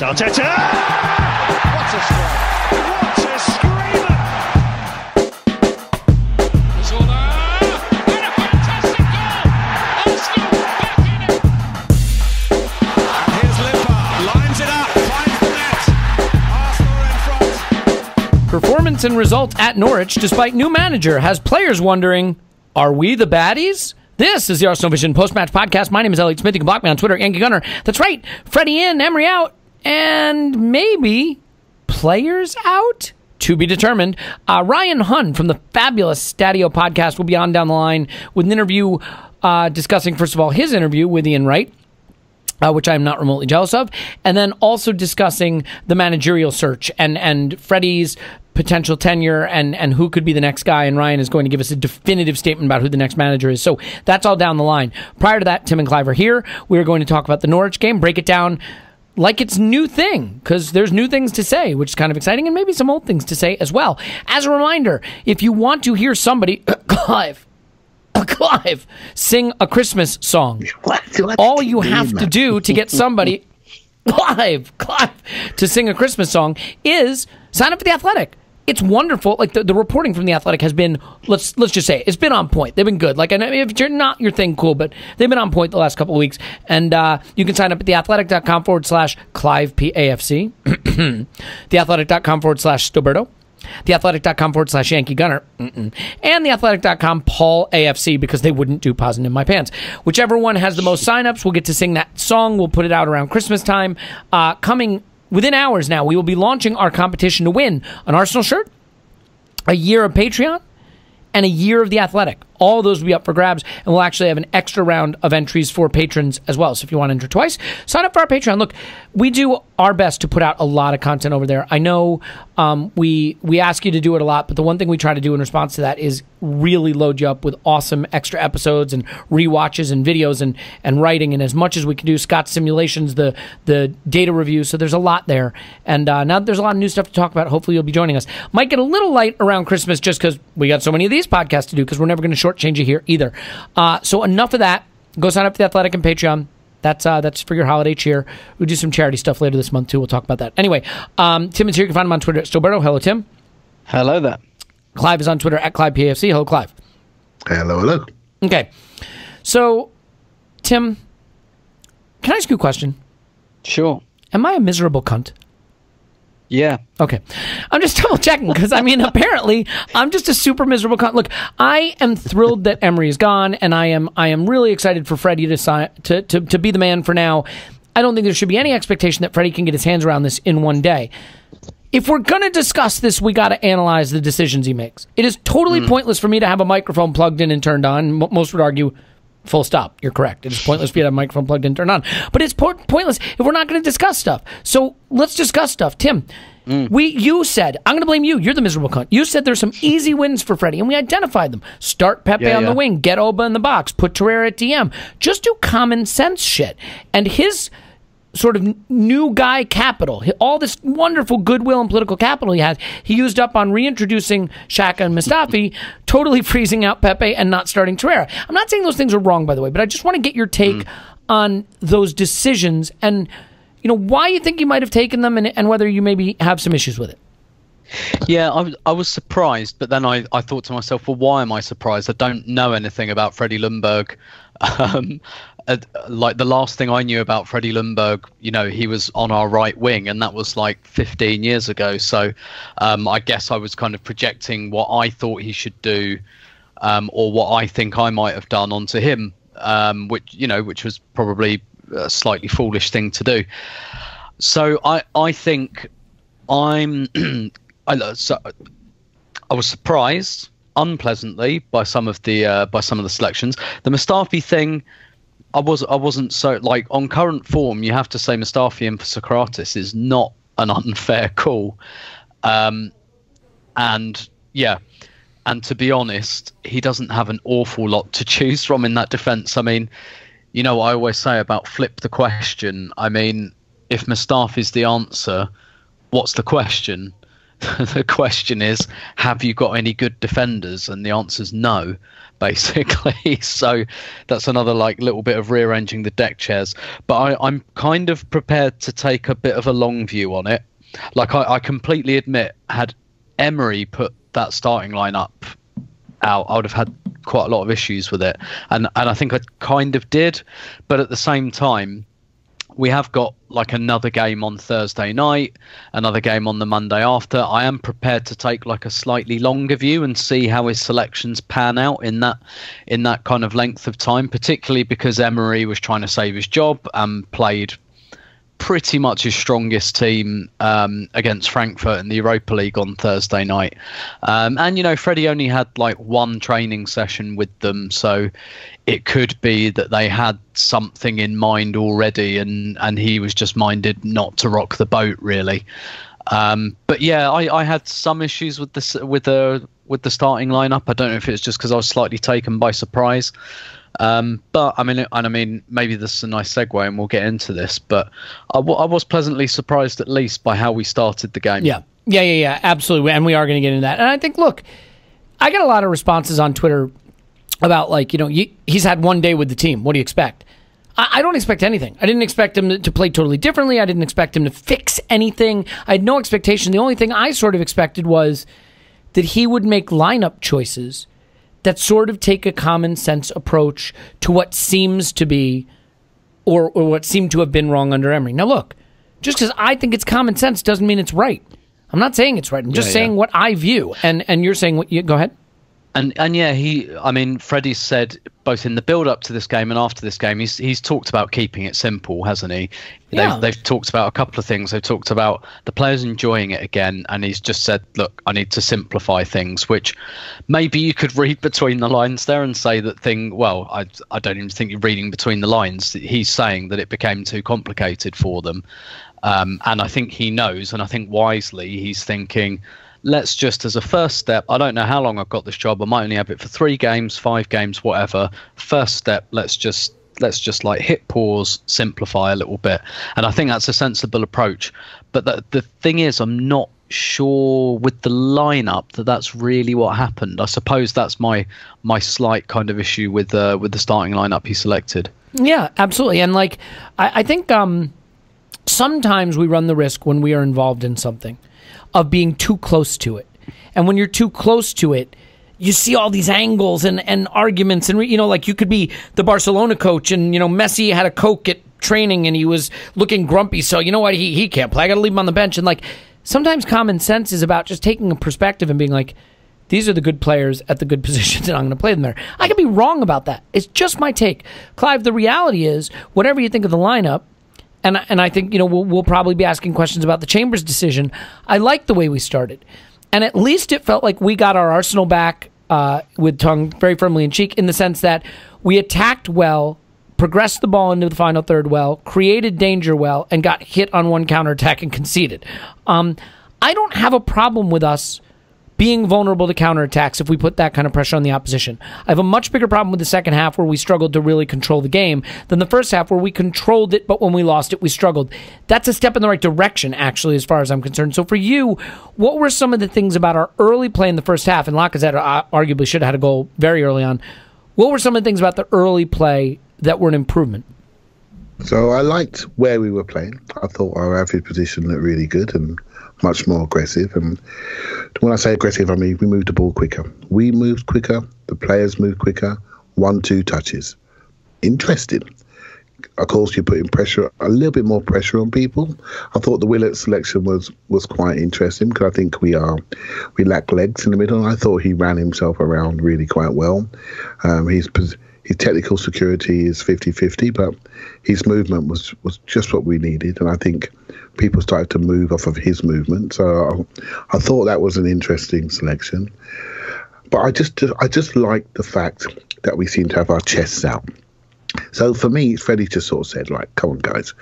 Arteta! What a strike! What a screamer! Zola! And a fantastic goal! Arsenal back in it! And here's Limpar, lines it up, finds the net. Arsenal in front. Performance and result at Norwich, despite new manager, has players wondering, are we the baddies? This is the Arsenal Vision post-match podcast. My name is Elliot Smith. You can block me on Twitter, Yankee Gunner. That's right, Freddie in, Emery out, and maybe players out? To be determined. Ryan Hunn from the fabulous Stadio podcast will be on down the line with an interview discussing, first of all, his interview with Ian Wright, which I'm not remotely jealous of, and then also discussing the managerial search and Freddie's potential tenure and who could be the next guy, and Ryan is going to give us a definitive statement about who the next manager is. So that's all down the line. Prior to that, Tim and Clive are here. We're going to talk about the Norwich game, break it down like it's a new thing, because there's new things to say, which is kind of exciting, and maybe some old things to say as well. As a reminder, if you want to hear somebody, Clive, sing a Christmas song, all you have to do to get somebody, Clive, to sing a Christmas song is sign up for The Athletic. It's wonderful. Like the reporting from The Athletic has been, let's just say, it's been on point. They've been good. Like, and if you're not your thing, cool, but they've been on point the last couple of weeks. And you can sign up at theathletic.com/ClivePAFC, theathletic.com/Stoberto, theathletic.com/Yankee Gunner, and theathletic.com Paul AFC, because they wouldn't do Pausing in My Pants. Whichever one has the most signups will get to sing that song. We'll put it out around Christmas time. Coming within hours now, we will be launching our competition to win an Arsenal shirt, a year of Patreon, and a year of The Athletic. All of those will be up for grabs, and we'll actually have an extra round of entries for patrons as well. So if you want to enter twice, sign up for our Patreon. Look, we do our best to put out a lot of content over there. I know we ask you to do it a lot, but the one thing we try to do in response to that is really load you up with awesome extra episodes and rewatches and videos and writing, and as much as we can do, Scott's simulations, the data reviews. So there's a lot there, and now there's a lot of new stuff to talk about. Hopefully you'll be joining us. Might get a little light around Christmas just because we got so many of these podcasts to do, because we're never going to shortchange you here either. So enough of that. Go sign up for The Athletic and Patreon. That's for your holiday cheer. We'll do some charity stuff later this month too. We'll talk about that. Anyway, Tim is here. You can find him on Twitter at Stoberto. Hello, Tim. Hello there. Clive is on Twitter at ClivePAFC. Hello, Clive. Hello. Okay. So, Tim, can I ask you a question? Sure. Am I a miserable cunt? Yeah. Okay. I'm just double checking, because I mean, apparently I'm just a super miserable cunt. Look, I am thrilled that Emery is gone, and I am really excited for Freddie to be the man for now. I don't think there should be any expectation that Freddie can get his hands around this in one day. If we're going to discuss this, we got to analyze the decisions he makes. It is totally pointless for me to have a microphone plugged in and turned on. Most would argue, full stop, you're correct. It is pointless for you to have a microphone plugged in and turned on. But it's pointless if we're not going to discuss stuff. So let's discuss stuff. Tim, you said, I'm going to blame you. You're the miserable cunt. You said there's some easy wins for Freddie, and we identified them. Start Pepe on the wing, get Oba in the box, put Torreira at DM. Just do common sense shit. And his sort of new guy capital, all this wonderful goodwill and political capital he has, he used up on reintroducing Xhaka and Mustafi, totally freezing out Pepe and not starting Torreira. I'm not saying those things are wrong, by the way, but I just want to get your take on those decisions and, you know, why you think you might have taken them, and whether you maybe have some issues with it. Yeah, I was surprised, but then I thought to myself, well, why am I surprised? I don't know anything about Freddie Ljungberg. Like, the last thing I knew about Freddie Ljungberg, you know, he was on our right wing, and that was like 15 years ago. So I guess I was kind of projecting what I thought he should do, or what I think I might have done onto him, which was probably a slightly foolish thing to do. So I think I was surprised unpleasantly by some of the selections. The Mustafi thing, I wasn't so, like, on current form, you have to say Mustafi in for Socrates is not an unfair call. And to be honest, he doesn't have an awful lot to choose from in that defense. I mean, you know what I always say about flip the question. I mean, if Mustafi's the answer, what's the question? the question is, have you got any good defenders? And the answer is no, basically. So that's another like little bit of rearranging the deck chairs. But I'm kind of prepared to take a bit of a long view on it. Like I completely admit, had Emery put that starting lineup out, I would have had quite a lot of issues with it, and I think I kind of did. But at the same time, we have got like another game on Thursday night, another game on the Monday after. I am prepared to take like a slightly longer view and see how his selections pan out in that kind of length of time, particularly because Emery was trying to save his job and played pretty much his strongest team against Frankfurt in the Europa League on Thursday night. And, you know, Freddie only had like one training session with them, so it could be that they had something in mind already and he was just minded not to rock the boat, really. But yeah, I had some issues with the starting lineup. I don't know if it's just because I was slightly taken by surprise. But I mean, maybe this is a nice segue, and we'll get into this. But I was pleasantly surprised, at least, by how we started the game. Yeah, absolutely, and we are going to get into that. And I think, look, I get a lot of responses on Twitter about like, you know, he's had one day with the team. What do you expect? I don't expect anything. I didn't expect him to play totally differently. I didn't expect him to fix anything. I had no expectation. The only thing I sort of expected was that he would make lineup choices that sort of take a common sense approach to what seems to be or what seemed to have been wrong under Emery. Now, look, just because I think it's common sense doesn't mean it's right. I'm not saying it's right. I'm just saying what I view. And you're saying what you go ahead. And yeah, Freddie said both in the build up to this game and after this game, he's talked about keeping it simple, hasn't he? Yeah. They've talked about a couple of things. They've talked about the players enjoying it again, and he's just said, look, I need to simplify things, which maybe you could read between the lines there and say that I don't even think you're reading between the lines. He's saying that it became too complicated for them. And I think he knows, and I think wisely, he's thinking, let's just, as a first step, I don't know how long I've got this job. I might only have it for 3 games, 5 games, whatever. First step, let's just like hit pause, simplify a little bit. And I think that's a sensible approach. But the thing is, I'm not sure with the lineup that's really what happened. I suppose that's my slight kind of issue with the starting lineup he selected. Yeah, absolutely. And like, I think sometimes we run the risk when we are involved in something of being too close to it. And when you're too close to it, you see all these angles and arguments. And, you know, like you could be the Barcelona coach and, you know, Messi had a Coke at training and he was looking grumpy. So, you know what? He can't play. I got to leave him on the bench. And, like, sometimes common sense is about just taking a perspective and being like, these are the good players at the good positions and I'm going to play them there. I could be wrong about that. It's just my take. Clive, the reality is, whatever you think of the lineup, and I think, you know, we'll probably be asking questions about the Chambers decision. I like the way we started. And at least it felt like we got our arsenal back with tongue very firmly in cheek, in the sense that we attacked well, progressed the ball into the final third well, created danger well, and got hit on one counterattack and conceded. I don't have a problem with us being vulnerable to counterattacks if we put that kind of pressure on the opposition. I have a much bigger problem with the second half, where we struggled to really control the game, than the first half, where we controlled it, but when we lost it, we struggled. That's a step in the right direction, actually, as far as I'm concerned. So for you, what were some of the things about our early play in the first half? And Lacazette arguably should have had a goal very early on. What were some of the things about the early play that were an improvement? So I liked where we were playing. I thought our average position looked really good and much more aggressive. And when I say aggressive, I mean we moved the ball quicker. We moved quicker. The players moved quicker. 1-2 touches. Interesting. Of course, you're putting pressure, a little bit more pressure on people. I thought the Willett selection was quite interesting, because I think we lack legs in the middle. I thought he ran himself around really quite well. His technical security is 50-50, but his movement was just what we needed. And I think people started to move off of his movement. So I thought that was an interesting selection. But I just like the fact that we seem to have our chests out. So for me, Freddie just sort of said, like, come on, guys,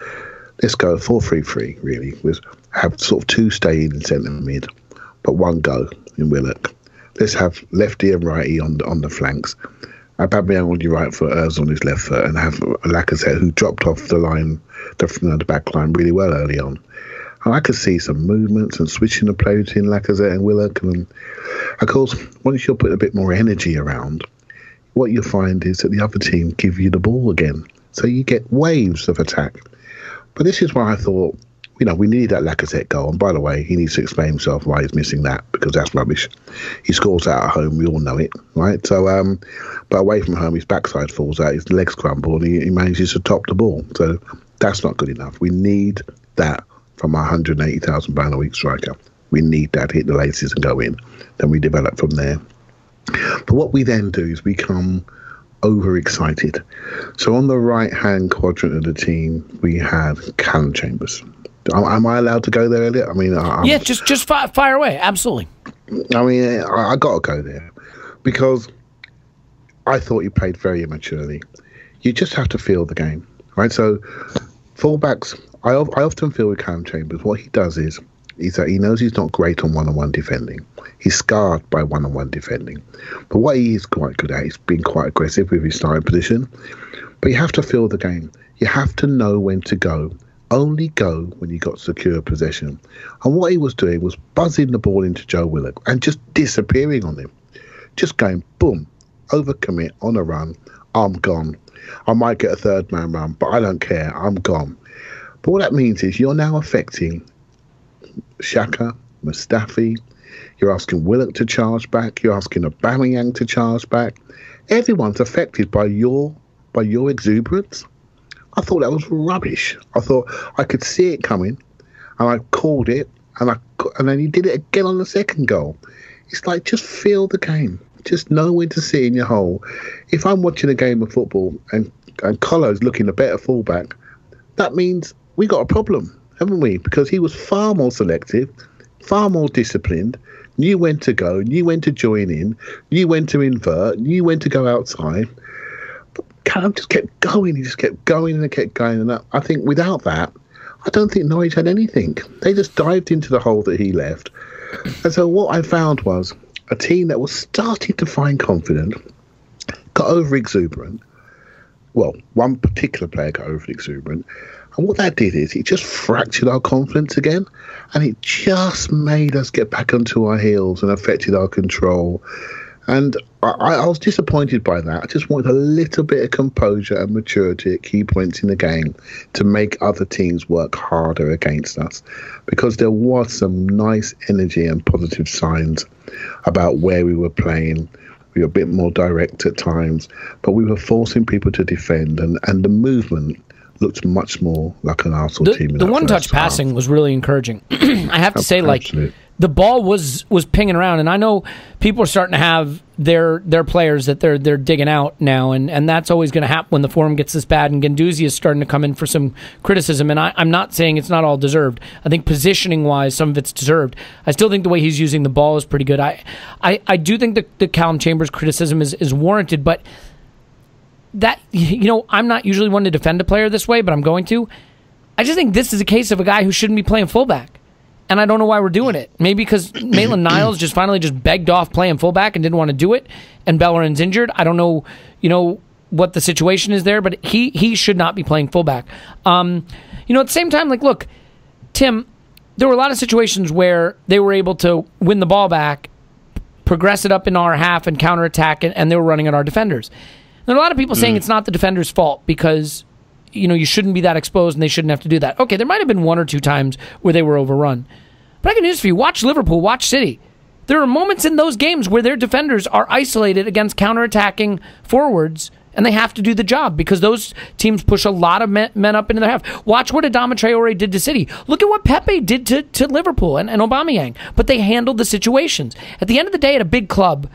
let's go 4-3-3, really. We'll have sort of 2 stay in centre mid, but 1 go in Willock. Let's have lefty and righty on the flanks. Aubameyang on your right foot, Ers on his left foot, and have Lacazette, who dropped off the line, the back line really well early on. And I could see some movements and switching the play between Lacazette and Willock. And of course, once you're putting a bit more energy around, what you find is that the other team give you the ball again. So you get waves of attack. But this is why I thought, we need that Lacazette goal. And by the way, he needs to explain himself why he's missing that, because that's rubbish. He scores out at home, we all know it, right? So, but away from home, his backside falls out, his legs crumble, and he manages to top the ball. So that's not good enough. We need that from our £180,000 a week striker. We need that to hit the laces and go in. Then we develop from there. But what we then do is become overexcited. So on the right-hand quadrant of the team, we had Callum Chambers. Am I allowed to go there, Elliot? I mean, yeah, just fire away. Absolutely. I mean, I got to go there because I thought he played very immaturely. You just have to feel the game, right? So fullbacks, I often feel with Callum Chambers, what he does is that he knows he's not great on one-on-one defending. He's scarred by one-on-one defending. But what he is quite good at is being quite aggressive with his starting position. But you have to feel the game. You have to know when to go. Only go when you got secure possession. And what he was doing was buzzing the ball into Joe Willock and just disappearing on him. Just going, boom, overcommit on a run, I'm gone. I might get a third man run, but I don't care, I'm gone. But what that means is you're now affecting Xhaka, Mustafi, you're asking Willock to charge back, you're asking Aubameyang to charge back. Everyone's affected by your exuberance. I thought that was rubbish. I thought I could see it coming, and I called it, and then he did it again on the second goal. It's like, just feel the game. Just know when to sit in your hole. If I'm watching a game of football and Colo's looking a better fullback, that means we got a problem, haven't we? Because he was far more selective, far more disciplined, knew when to go, knew when to join in, knew when to invert, knew when to go outside. Callum just kept going. He just kept going and kept going. And I think without that, I don't think Norwich had anything. They just dived into the hole that he left. And so what I found was a team that was starting to find confidence, got over exuberant. Well, one particular player got over exuberant. And what that did is it just fractured our confidence again. And it just made us get back onto our heels and affected our control. And I was disappointed by that. I just wanted a little bit of composure and maturity at key points in the game to make other teams work harder against us, because there was some nice energy and positive signs about where we were playing. We were a bit more direct at times, but we were forcing people to defend, and the movement looked much more like an Arsenal team. The one-touch passing was really encouraging. I have to say, Absolutely. the ball was pinging around, and I know people are starting to have their players that they're digging out now, and that's always going to happen when the form gets this bad, and Guendouzi is starting to come in for some criticism, and I'm not saying it's not all deserved. I think positioning-wise, some of it's deserved. I still think the way he's using the ball is pretty good. I do think that the Callum Chambers criticism is warranted, but that, I'm not usually one to defend a player this way, but I'm going to. I just think this is a case of a guy who shouldn't be playing fullback. And I don't know why we're doing it. Maybe because Maitland-Niles just finally begged off playing fullback and didn't want to do it, and Bellerin's injured. I don't know, what the situation is there, but he should not be playing fullback. At the same time, look, Tim, there were a lot of situations where they were able to win the ball back, progress it up in our half and counterattack, and they were running at our defenders. There are a lot of people saying it's not the defender's fault because you shouldn't be that exposed and they shouldn't have to do that. Okay, there might have been one or two times where they were overrun. But I got news for you. Watch Liverpool, watch City. There are moments in those games where their defenders are isolated against counterattacking forwards, and they have to do the job because those teams push a lot of men up into their half. Watch what Adama Traore did to City. Look at what Pepe did to Liverpool and Aubameyang. But they handled the situations. At the end of the day, at a big club,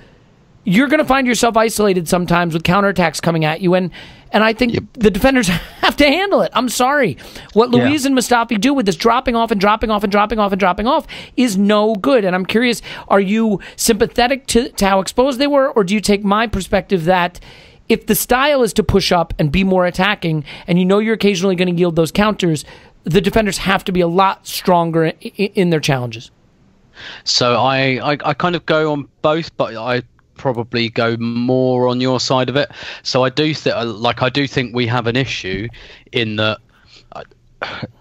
you're going to find yourself isolated sometimes with counterattacks coming at you, and I think the defenders have to handle it. I'm sorry. What Luiz and Mustafi do with this dropping off and dropping off and dropping off and dropping off is no good. And I'm curious, are you sympathetic to how exposed they were, or do you take my perspective that if the style is to push up and be more attacking, and you're occasionally going to yield those counters, the defenders have to be a lot stronger in their challenges? So I kind of go on both, but I probably go more on your side of it. So I do think we have an issue in that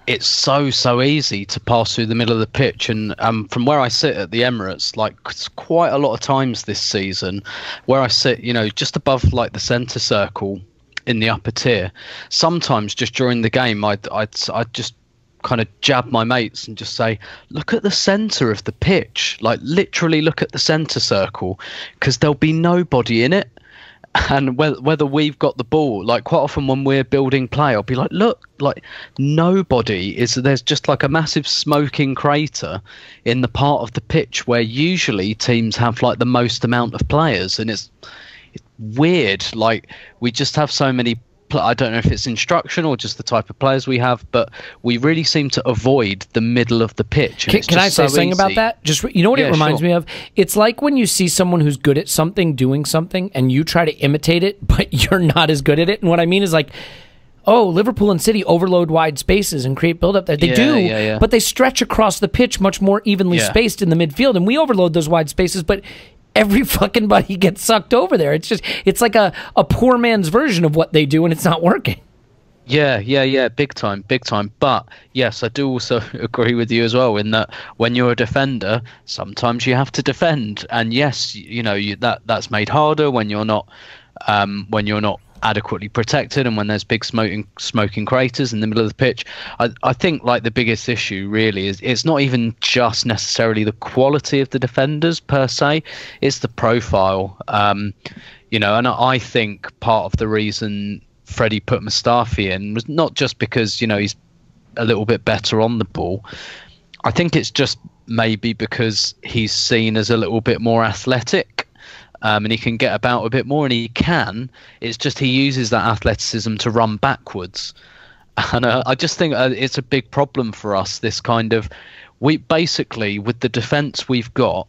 it's so easy to pass through the middle of the pitch, and from where I sit at the Emirates, like quite a lot of times this season, where I sit, just above like the centre circle in the upper tier, sometimes just during the game, I'd just kind of jab my mates and just say, look at the centre of the pitch, like literally look at the centre circle, because there'll be nobody in it. And whether we've got the ball, like quite often when we're building play, I'll be like, look, like nobody is, there's just like a massive smoking crater in the part of the pitch where usually teams have like the most amount of players. And it's weird. Like we just have so many, I don't know if it's instruction or just the type of players we have, but we really seem to avoid the middle of the pitch. Can I say something about that? Just what it reminds me of? It's like when you see someone who's good at something doing something and you try to imitate it, but you're not as good at it. And what I mean is like, oh, Liverpool and City overload wide spaces and create build-up there. They do, but they stretch across the pitch much more evenly spaced in the midfield, and we overload those wide spaces, but every fucking body gets sucked over there. It's like a poor man's version of what they do, and it's not working. Yeah, big time. But yes, I do also agree with you as well in that when you're a defender, sometimes you have to defend, and yes, that's made harder when you're not adequately protected, and when there's big smoking craters in the middle of the pitch. I think like the biggest issue really is it's not even just necessarily the quality of the defenders per se, it's the profile. And I think part of the reason Freddie put Mustafi in was not just because he's a little bit better on the ball. I think it's just maybe because he's seen as a little bit more athletic. And he can get about a bit more, and he can. It's just he uses that athleticism to run backwards. And I just think it's a big problem for us, this kind of... We basically, with the defence we've got,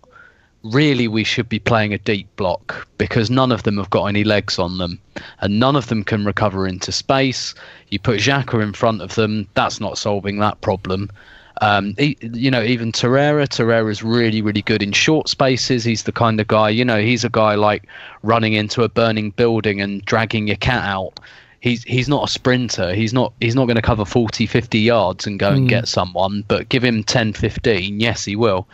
really we should be playing a deep block because none of them have got any legs on them. And none of them can recover into space. You put Xhaka in front of them, that's not solving that problem. Even Torreira's really, really good in short spaces. He's the kind of guy, he's a guy like running into a burning building and dragging your cat out. He's not a sprinter. He's not going to cover 40, 50 yards and go and get someone, but give him 10, 15. Yes, he will.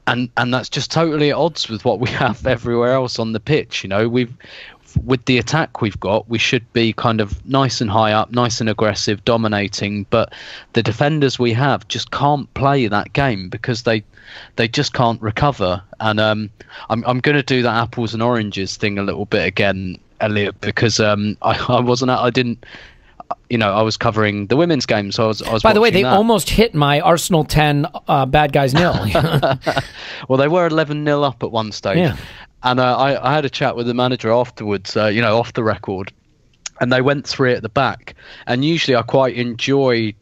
And that's just totally at odds with what we have everywhere else on the pitch. With the attack we've got, we should be kind of nice and high up, nice and aggressive, dominating, but the defenders we have just can't play that game because they just can't recover. And I'm going to do that apples and oranges thing a little bit again, Elliot, because I was covering the women's game, so I was By the way, they that. almost hit my Arsenal 10, Bad Guys nil. Well, they were 11-0 up at one stage. Yeah. And I had a chat with the manager afterwards, off the record, and they went 3 at the back. And usually I quite enjoy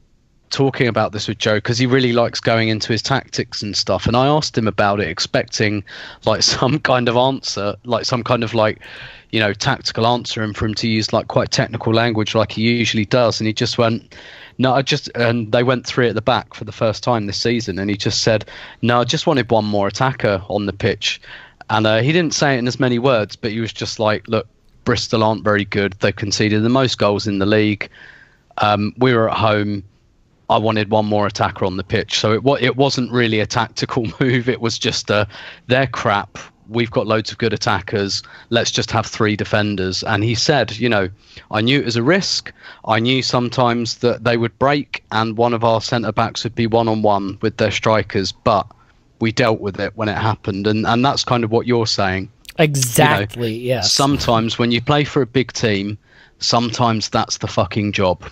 talking about this with Joe because he really likes going into his tactics and stuff. And I asked him about it, expecting like some kind of answer, like some kind of like, tactical answer, and for him to use like quite technical language like he usually does. And he just went, no, and they went 3 at the back for the first time this season. And he just said, no, I just wanted one more attacker on the pitch. And he didn't say it in as many words, but he was just like, look, Bristol aren't very good. They've conceded the most goals in the league. We were at home. I wanted one more attacker on the pitch. So it wasn't really a tactical move. It was just they're crap. We've got loads of good attackers. Let's just have 3 defenders. And he said, I knew it was a risk. I knew sometimes that they would break and one of our centre-backs would be one-on-one with their strikers. But we dealt with it when it happened, and that's kind of what you're saying. Exactly, yes. Sometimes when you play for a big team, sometimes that's the fucking job.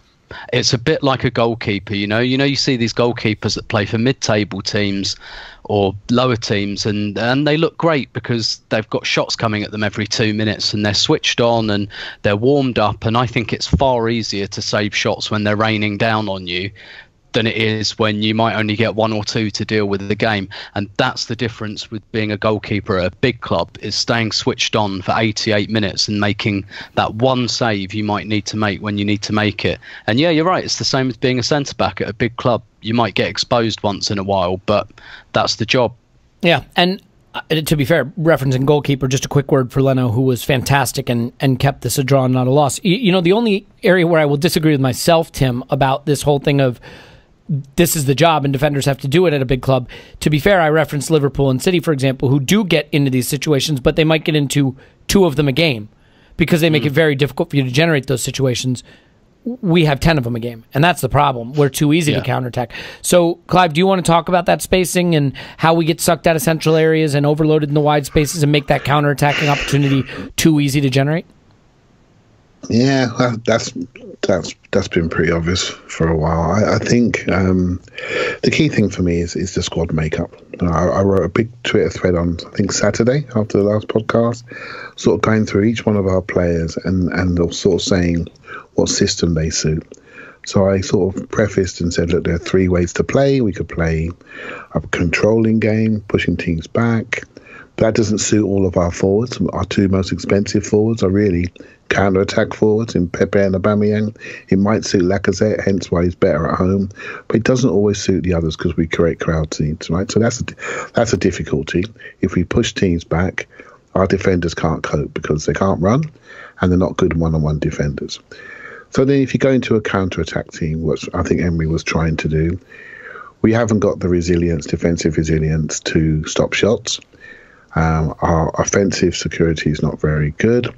It's a bit like a goalkeeper, you see these goalkeepers that play for mid-table teams or lower teams, and they look great because they've got shots coming at them every 2 minutes and they're switched on and they're warmed up, and I think it's far easier to save shots when they're raining down on you than it is when you might only get 1 or 2 to deal with the game. And that's the difference with being a goalkeeper at a big club, is staying switched on for 88 minutes and making that one save you might need to make when you need to make it. And yeah, you're right, it's the same as being a centre-back at a big club. You might get exposed once in a while, but that's the job. Yeah, and to be fair, referencing goalkeeper, just a quick word for Leno, who was fantastic and kept this a draw and not a loss. The only area where I will disagree with myself, Tim, about this whole thing of this is the job and defenders have to do it at a big club. To be fair, I referenced Liverpool and City, for example, who do get into these situations, but they might get into 2 of them a game because they make it very difficult for you to generate those situations. We have 10 of them a game, and that's the problem. We're too easy to counterattack. So, Clive, do you want to talk about that spacing and how we get sucked out of central areas and overloaded in the wide spaces and make that counterattacking opportunity too easy to generate? Yeah, well, that's been pretty obvious for a while. I think the key thing for me is the squad makeup. I wrote a big Twitter thread on, I think, Saturday after the last podcast, sort of going through each one of our players and sort of saying what system they suit. So I sort of prefaced and said, look, there are 3 ways to play. We could play a controlling game, pushing teams back. That doesn't suit all of our forwards. Our 2 most expensive forwards are really counter-attack forwards in Pepe and Aubameyang. It might suit Lacazette, hence why he's better at home. But it doesn't always suit the others because we create crowd scenes, right? So that's a difficulty. If we push teams back, our defenders can't cope because they can't run and they're not good one-on-one defenders. So then if you go into a counter-attack team, which I think Emery was trying to do, we haven't got the defensive resilience to stop shots. Our offensive security is not very good,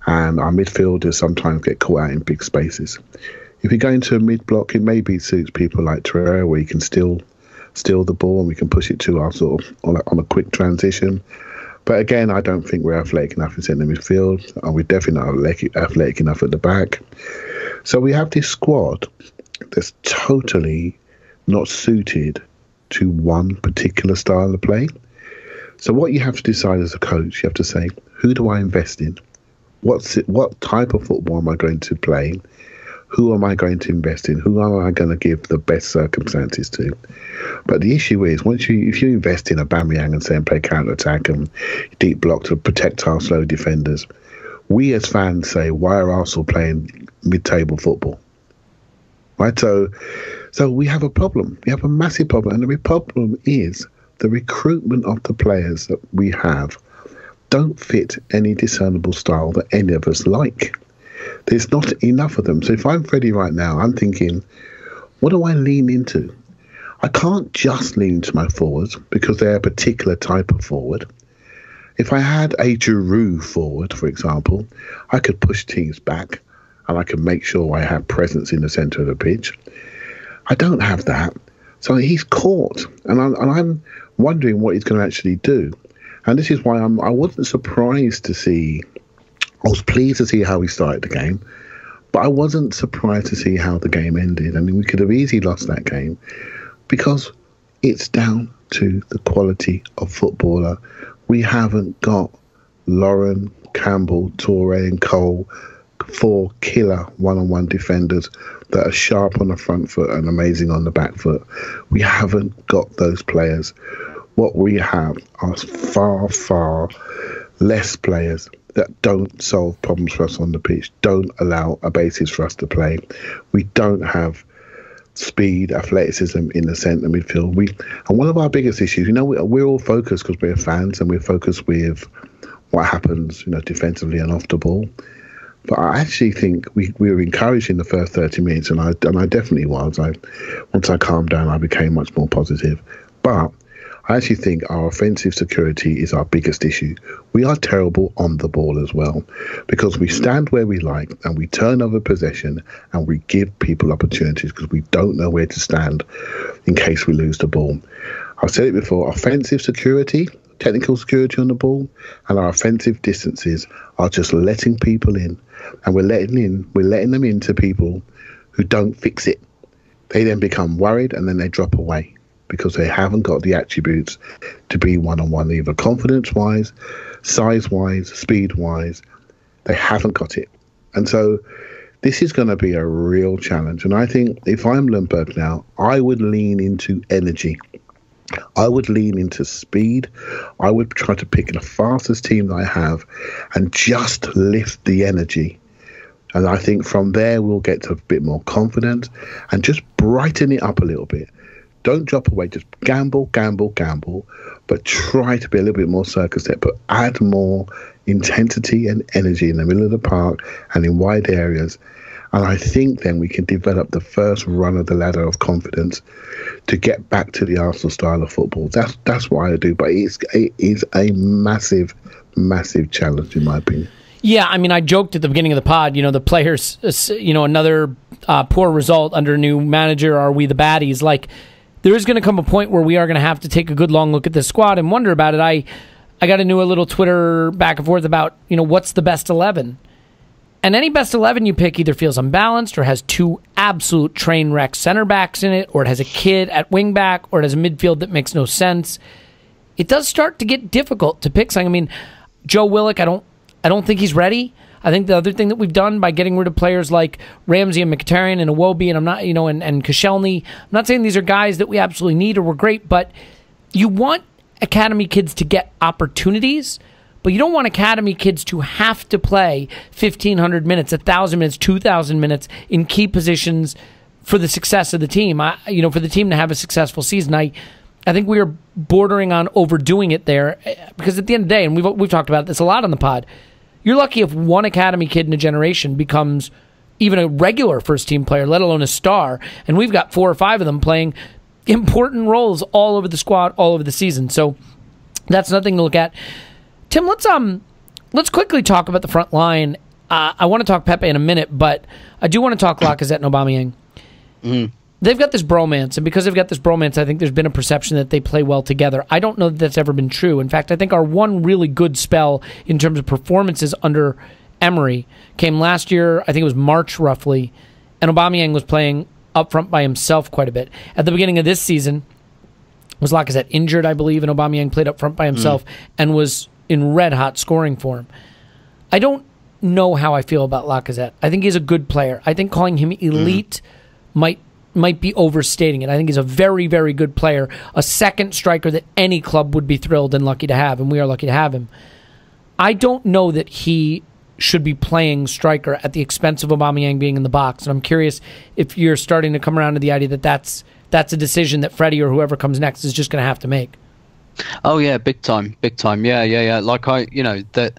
and our midfielders sometimes get caught out in big spaces. If you go into a mid-block, it maybe suits people like Torreira, where you can steal the ball and we can push it to our sort of on a quick transition. But again, I don't think we're athletic enough in centre midfield, and we're definitely not athletic enough at the back. So we have this squad that's totally not suited to one particular style of play. So what you have to decide as a coach, you have to say, who do I invest in? What type of football am I going to play? Who am I going to invest in? Who am I going to give the best circumstances to? But the issue is, if you invest in Aubameyang and say and play counter-attack and deep block to protect our slow defenders, we as fans say, why are Arsenal playing mid-table football? Right? So we have a problem. We have a massive problem. And the problem is the recruitment of the players that we have don't fit any discernible style that any of us like. There's not enough of them. So if I'm Freddie right now, I'm thinking, what do I lean into? I can't just lean into my forwards because they're a particular type of forward. If I had a Giroud forward, for example, I could push teams back and I could make sure I have presence in the centre of the pitch. I don't have that. So he's caught, and I'm wondering what he's going to actually do. And this is why I wasn't surprised to see, I was pleased to see how he started the game, but I wasn't surprised to see how the game ended. I mean, we could have easily lost that game because it's down to the quality of footballer. We haven't got Lauren, Campbell, Toure and Cole, 4 killer one-on-one defenders that are sharp on the front foot and amazing on the back foot. We haven't got those players. What we have are far, far less players that don't solve problems for us on the pitch, don't allow a basis for us to play. We don't have speed, athleticism in the centre midfield. And one of our biggest issues, we're all focused because we're fans and we're focused with what happens, defensively and off the ball. But I actually think we were encouraged in the first 30 minutes, and I definitely was. Once I calmed down, I became much more positive. But I actually think our offensive security is our biggest issue. We are terrible on the ball as well, because we stand where we like and we turn over possession and we give people opportunities because we don't know where to stand in case we lose the ball. I've said it before, offensive security, technical security on the ball, and our offensive distances are just letting people in, and we're letting them into people who don't fix it. They then become worried and then they drop away because they haven't got the attributes to be one-on-one, either confidence-wise, size-wise, speed-wise. They haven't got it. And so this is going to be a real challenge. And I think if I'm Lundberg now, I would lean into energy. I would lean into speed. I would try to pick the fastest team that I have and just lift the energy. And I think from there we'll get to a bit more confidence and just brighten it up a little bit. don't drop away. Just gamble, but try to be a little bit more circumspect, but add more intensity and energy in the middle of the park and in wide areas. And I think then we can develop the first run of the ladder of confidence to get back to the Arsenal style of football. That's what I do. But it is a massive, massive challenge, in my opinion. Yeah, I mean, I joked at the beginning of the pod, the players, another poor result under a new manager, are we the baddies? Like, there is going to come a point where we are going to have to take a good long look at this squad and wonder about it. I got into a little Twitter back and forth about, what's the best 11? And any best 11 you pick either feels unbalanced or has two absolute train wreck center backs in it, or it has a kid at wing back, or it has a midfield that makes no sense. It does start to get difficult to pick something. I mean, Joe Willock, I don't think he's ready. I think the other thing that we've done by getting rid of players like Ramsey and Mkhitaryan and Iwobi, and I'm not, and Koscielny, I'm not saying these are guys that we absolutely need or we're great, but you want academy kids to get opportunities, but you don't want academy kids to have to play 1,500 minutes, 1,000 minutes, 2,000 minutes in key positions for the success of the team. For the team to have a successful season, I think we are bordering on overdoing it there, because at the end of the day, and we've talked about this a lot on the pod, you're lucky if one academy kid in a generation becomes even a regular first-team player, let alone a star, and we've got 4 or 5 of them playing important roles all over the squad, all over the season. So that's nothing to look at. Tim, let's quickly talk about the front line. I want to talk Pepe in a minute, but I do want to talk Lacazette and Aubameyang. Mm. They've got this bromance, and because they've got this bromance, I think there's been a perception that they play well together. I don't know that that's ever been true. In fact, I think our one really good spell in terms of performances under Emery came last year. I think it was March, roughly, and Aubameyang was playing up front by himself quite a bit. At the beginning of this season, was Lacazette injured, I believe, and Aubameyang played up front by himself and was in red-hot scoring form. I don't know how I feel about Lacazette. I think he's a good player. I think calling him elite might be overstating it. I think he's a very, very good player, a second striker that any club would be thrilled and lucky to have, and we are lucky to have him. I don't know that he should be playing striker at the expense of Aubameyang being in the box, and I'm curious if you're starting to come around to the idea that that's a decision that Freddie or whoever comes next is just going to have to make. Oh yeah, big time. Yeah. Like that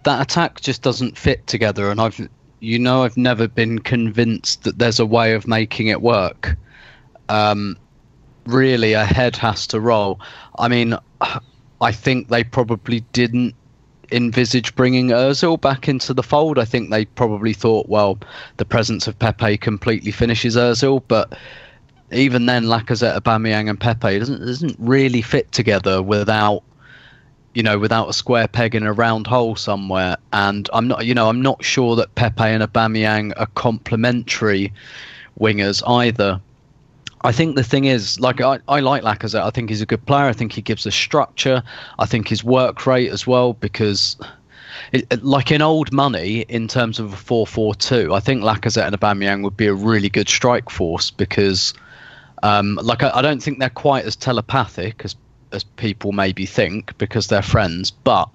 attack just doesn't fit together, and I've never been convinced that there's a way of making it work. Really, a head has to roll. I mean, I think they probably didn't envisage bringing Ozil back into the fold. I think they probably thought, well, the presence of Pepe completely finishes Ozil, but even then, Lacazette, Aubameyang, and Pepe doesn't really fit together without a square peg in a round hole somewhere. And I'm not sure that Pepe and Aubameyang are complementary wingers either. I think the thing is, I like Lacazette. I think he's a good player. I think he gives us structure. I think his work rate as well, because like in old money, in terms of a 4-4-2, I think Lacazette and Aubameyang would be a really good strike force, because I don't think they're quite as telepathic as people maybe think, because they're friends, but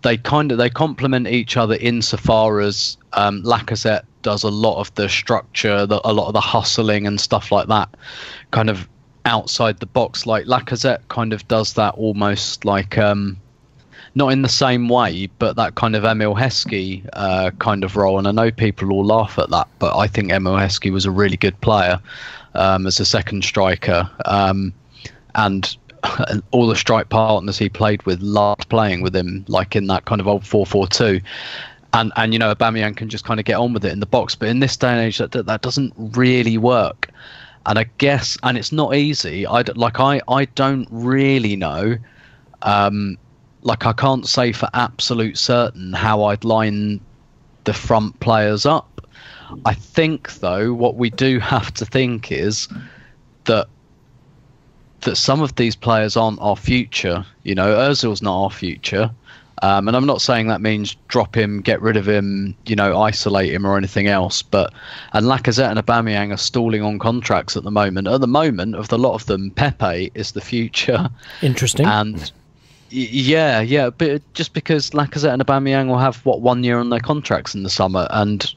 they complement each other insofar as Lacazette does a lot of the structure, a lot of the hustling and stuff like that, kind of outside the box. Like Lacazette kind of does that almost like not in the same way, but that kind of Emil Heskey kind of role. And I know people will laugh at that, but I think Emil Heskey was a really good player as a second striker, and all the strike partners he played with loved playing with him, like in that kind of old 4-4-2. And Aubameyang can just kind of get on with it in the box. But in this day and age, that doesn't really work. And I guess, and it's not easy. I don't really know. I can't say for absolute certain how I'd line the front players up. I think, though, what we do have to think is that some of these players aren't our future. Ozil's not our future. And I'm not saying that means drop him, get rid of him, isolate him or anything else. And Lacazette and Aubameyang are stalling on contracts at the moment. At the moment, of the lot of them, Pepe is the future. Interesting. And yeah, but just because Lacazette and Aubameyang will have 1 year on their contracts in the summer, and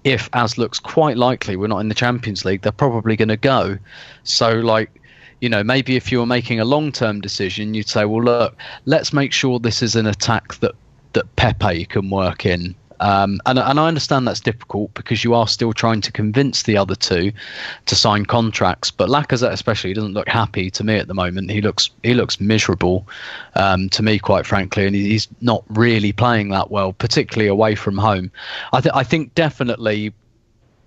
if, as looks quite likely, we're not in the Champions League, they're probably going to go. So, like, you know, maybe if you were making a long-term decision, you'd say, well, look, let's make sure this is an attack that Pepe can work in. And I understand that's difficult because you are still trying to convince the other two to sign contracts. But Lacazette especially doesn't look happy to me at the moment. He looks miserable to me, quite frankly, and he's not really playing that well, particularly away from home. I think definitely,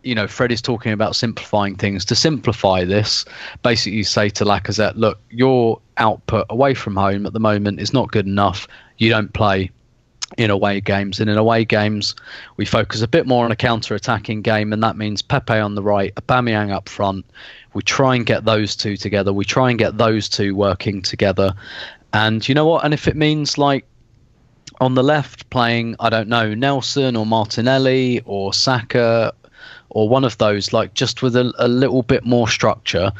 you know, Fred is talking about simplifying things. To simplify this, basically you say to Lacazette, look, your output away from home at the moment is not good enough. You don't play in away games, and in away games we focus a bit more on a counter-attacking game, and that means Pepe on the right, Aubameyang up front. We try and get those two together, we try and get those two working together. And you know what, and if it means, like, on the left playing, I don't know, Nelson or Martinelli or Saka or one of those, like, just with a little bit more structure,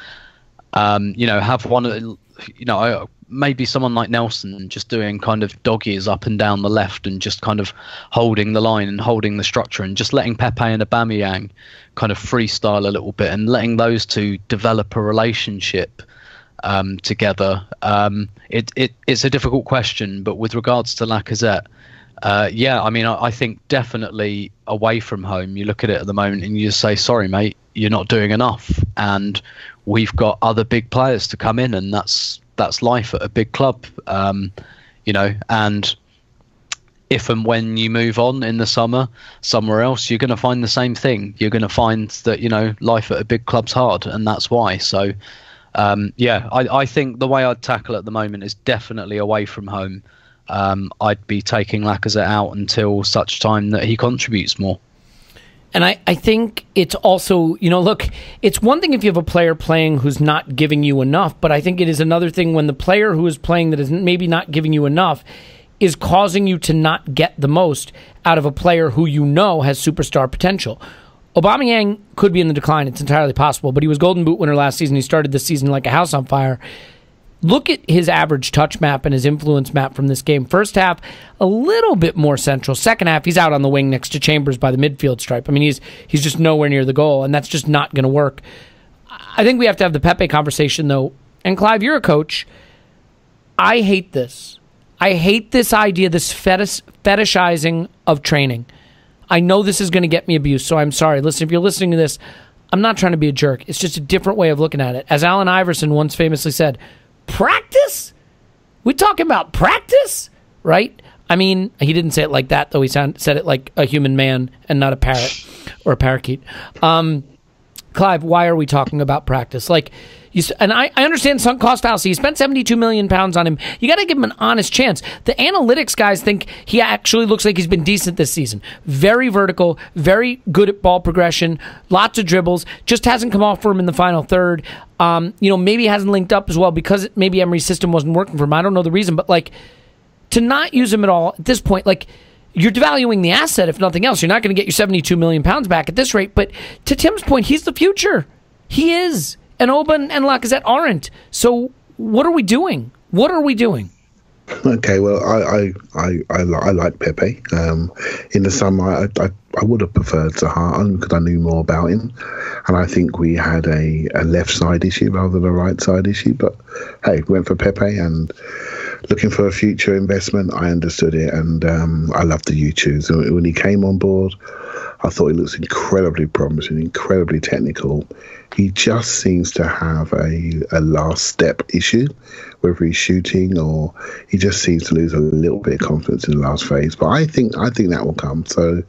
you know, have one, you know, maybe someone like Nelson just doing kind of doggies up and down the left and just kind of holding the line and holding the structure, and just letting Pepe and Aubameyang kind of freestyle a little bit and letting those two develop a relationship together. It's a difficult question, but with regards to Lacazette, yeah, I mean, I think definitely away from home, you look at it at the moment and you just say, sorry, mate, you're not doing enough. And we've got other big players to come in, and that's life at a big club, you know. And if and when you move on in the summer somewhere else, you're going to find the same thing. You're going to find that, you know, life at a big club's hard, and that's why. So, yeah, I think the way I'd tackle it at the moment is definitely away from home. I'd be taking Lacazette out until such time that he contributes more. And I think it's also, you know, look, it's one thing if you have a player playing who's not giving you enough, but I think it is another thing when the player who is playing that is maybe not giving you enough is causing you to not get the most out of a player who you know has superstar potential. Aubameyang could be in the decline. It's entirely possible, but he was Golden Boot winner last season. He started this season like a house on fire. Look at his average touch map and his influence map from this game. First half, a little bit more central. Second half, he's out on the wing next to Chambers by the midfield stripe. I mean, he's just nowhere near the goal, and that's just not going to work. I think we have to have the Pepe conversation, though. And Clive, you're a coach. I hate this. I hate this idea, this fetishizing of training. I know this is going to get me abuse, so I'm sorry. Listen, if you're listening to this, I'm not trying to be a jerk. It's just a different way of looking at it. As Allen Iverson once famously said, practice? We talking about practice? Right? I mean, he didn't say it like that, though. He said it like a human man and not a parrot or a parakeet. Clive, why are we talking about practice? Like, and I understand sunk cost fallacy. You spent £72 million on him. You got to give him an honest chance. The analytics guys think he actually looks like he's been decent this season. Very vertical, very good at ball progression, lots of dribbles. Just hasn't come off for him in the final third. You know, maybe hasn't linked up as well because maybe Emery's system wasn't working for him. I don't know the reason, but like, to not use him at all at this point, like, you're devaluing the asset if nothing else. You're not going to get your £72 million back at this rate. But to Tim's point, he's the future. He is. And Oban and Lacazette aren't. So what are we doing? What are we doing? Okay, well, I like Pepe. In the summer, I would have preferred Zaha only because I knew more about him, and I think we had a left side issue rather than a right side issue. But hey, went for Pepe, and looking for a future investment, I understood it, and I loved the YouTubes. So when he came on board, I thought he looks incredibly promising, incredibly technical. He just seems to have a last step issue, whether he's shooting or he just seems to lose a little bit of confidence in the last phase. But I think that will come. So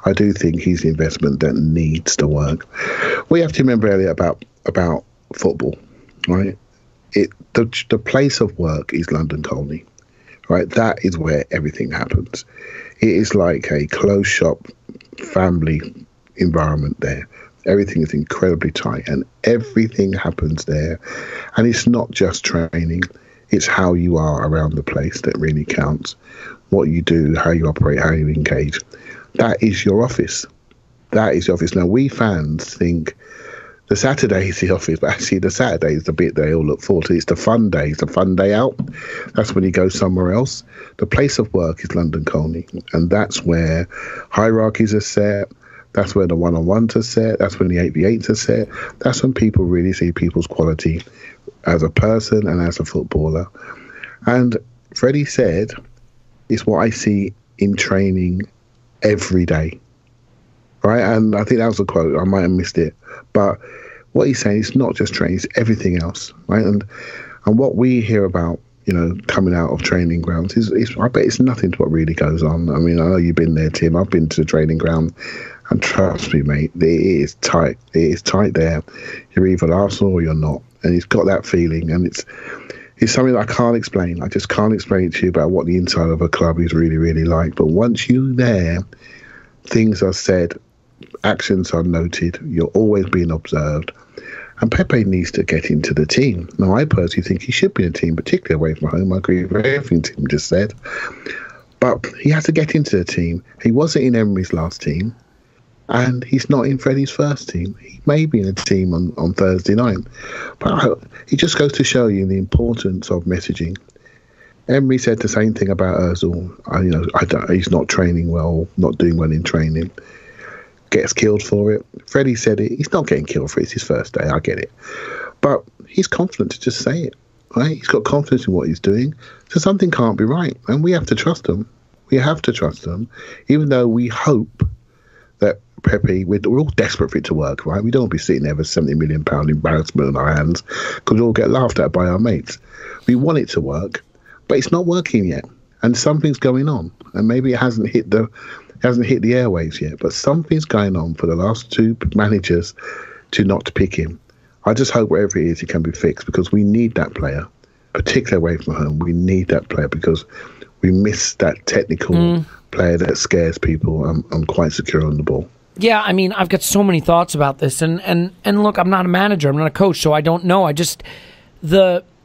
I do think he's the investment that needs to work. We have to remember, Elliot, about football, right? The place of work is London Colney, right? That is where everything happens. It is like a closed shop family environment there. Everything is incredibly tight and everything happens there. And it's not just training, it's how you are around the place that really counts. What you do, how you operate, how you engage. That is your office. That is your office. Now, we fans think the Saturday is the office, but actually the Saturday is the bit they all look forward to. It's the fun day. It's the fun day out. That's when you go somewhere else. The place of work is London Colney, and that's where hierarchies are set, That's when the one-on-ones are set. That's when the 8v8s are set. That's when people really see people's quality as a person and as a footballer. And Freddie said, it's what I see in training every day. Right? And I think that was a quote. I might have missed it. But what he's saying is not just training, it's everything else. Right? And what we hear about, coming out of training grounds is I bet it's nothing to what really goes on. I mean, I know you've been there, Tim. I've been to the training ground, and trust me, mate, it is tight. It is tight there. You're either Arsenal or you're not, and it's got that feeling, and it's something that I can't explain. I just can't explain it to you about what the inside of a club is really, really like. But once you're there, things are said, actions are noted. You're always being observed. And Pepe needs to get into the team. Now, I personally think he should be in the team, particularly away from home. I agree with everything Tim just said. But he has to get into the team. He wasn't in Emery's last team, and he's not in Freddie's first team. He may be in a team on Thursday night. But it just goes to show you the importance of messaging. Emery said the same thing about Ozil. He's not training well, not doing well in training. Gets killed for it. Freddie said it. He's not getting killed for it. It's his first day. I get it. But he's confident to just say it, right? He's got confidence in what he's doing. So something can't be right. And we have to trust him. We have to trust him, even though we hope that Pepe, we're all desperate for it to work, right? We don't want to be sitting there with £70 million embarrassment on our hands because we'll get laughed at by our mates. We want it to work, but it's not working yet. And something's going on. And maybe it hasn't hit the airwaves yet, but something's going on for the last two managers to not pick him. I just hope wherever it is, it can be fixed, because we need that player, particularly away from home. We need that player because we miss that technical player that scares people and quite secure on the ball. Yeah, I mean, I've got so many thoughts about this, and look, I'm not a manager, I'm not a coach, so I don't know.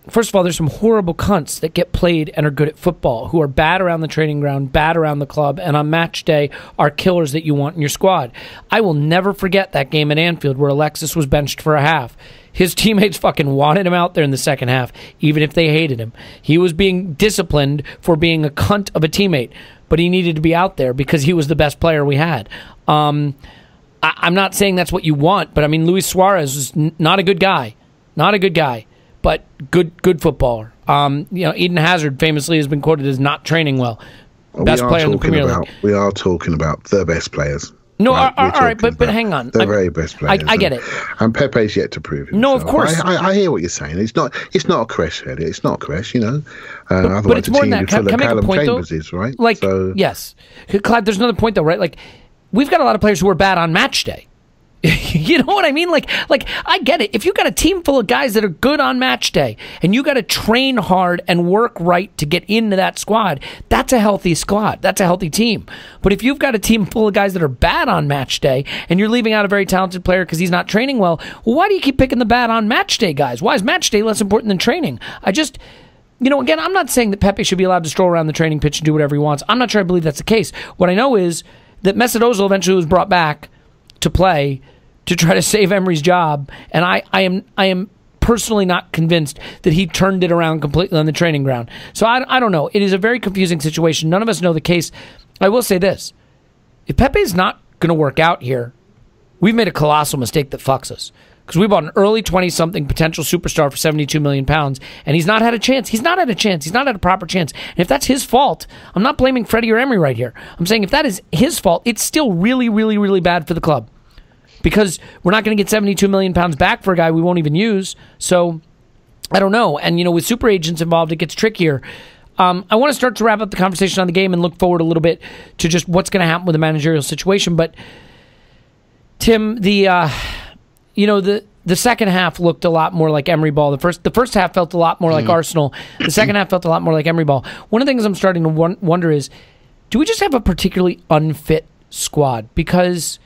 First of all, there's some horrible cunts that get played and are good at football, who are bad around the training ground, bad around the club, and on match day are killers that you want in your squad. I will never forget that game at Anfield where Alexis was benched for a half. His teammates fucking wanted him out there in the second half, even if they hated him. He was being disciplined for being a cunt of a teammate, but he needed to be out there because he was the best player we had. I'm not saying that's what you want, but I mean, Luis Suarez was not a good guy. Not a good guy. But good footballer. Eden Hazard famously has been quoted as not training well. Best player in the Premier League. We are talking about the best players. No, all right, but hang on. The very best players. I get it. And Pepe's yet to prove himself. No, of course. I hear what you're saying. It's not a crash, Eddie. It's not a crash, But it's more than that. Can I make a point, Chambers though? Is, right? Yes. Clive, there's another point, though, right? Like, we've got a lot of players who are bad on match day. You know what I mean? Like I get it. If you got a team full of guys that are good on match day and you got to train hard and work right to get into that squad, that's a healthy squad. That's a healthy team. But if you've got a team full of guys that are bad on match day and you're leaving out a very talented player because he's not training well why do you keep picking the bad on match day guys? Why is match day less important than training? Again, I'm not saying that Pepe should be allowed to stroll around the training pitch and do whatever he wants. I'm not sure I believe that's the case. What I know is that Mesut Ozil eventually was brought back to play to try to save Emery's job, and I am personally not convinced that he turned it around completely on the training ground. So I don't know. It is a very confusing situation. None of us know the case. I will say this. If Pepe's not going to work out here, we've made a colossal mistake that fucks us. Because we bought an early 20-something potential superstar for £72 million, and he's not had a chance. He's not had a chance. He's not had a proper chance. And if that's his fault, I'm not blaming Freddie or Emery right here. I'm saying if that is his fault, it's still really, really, really bad for the club. Because we're not going to get £72 million back for a guy we won't even use. So, I don't know. And, with super agents involved, it gets trickier. I want to start to wrap up the conversation on the game and look forward a little bit to just what's going to happen with the managerial situation. But, Tim, the second half looked a lot more like Emery ball. The first half felt a lot more like Arsenal. The second half felt a lot more like Emery ball. One of the things I'm starting to wonder is, do we just have a particularly unfit squad? Because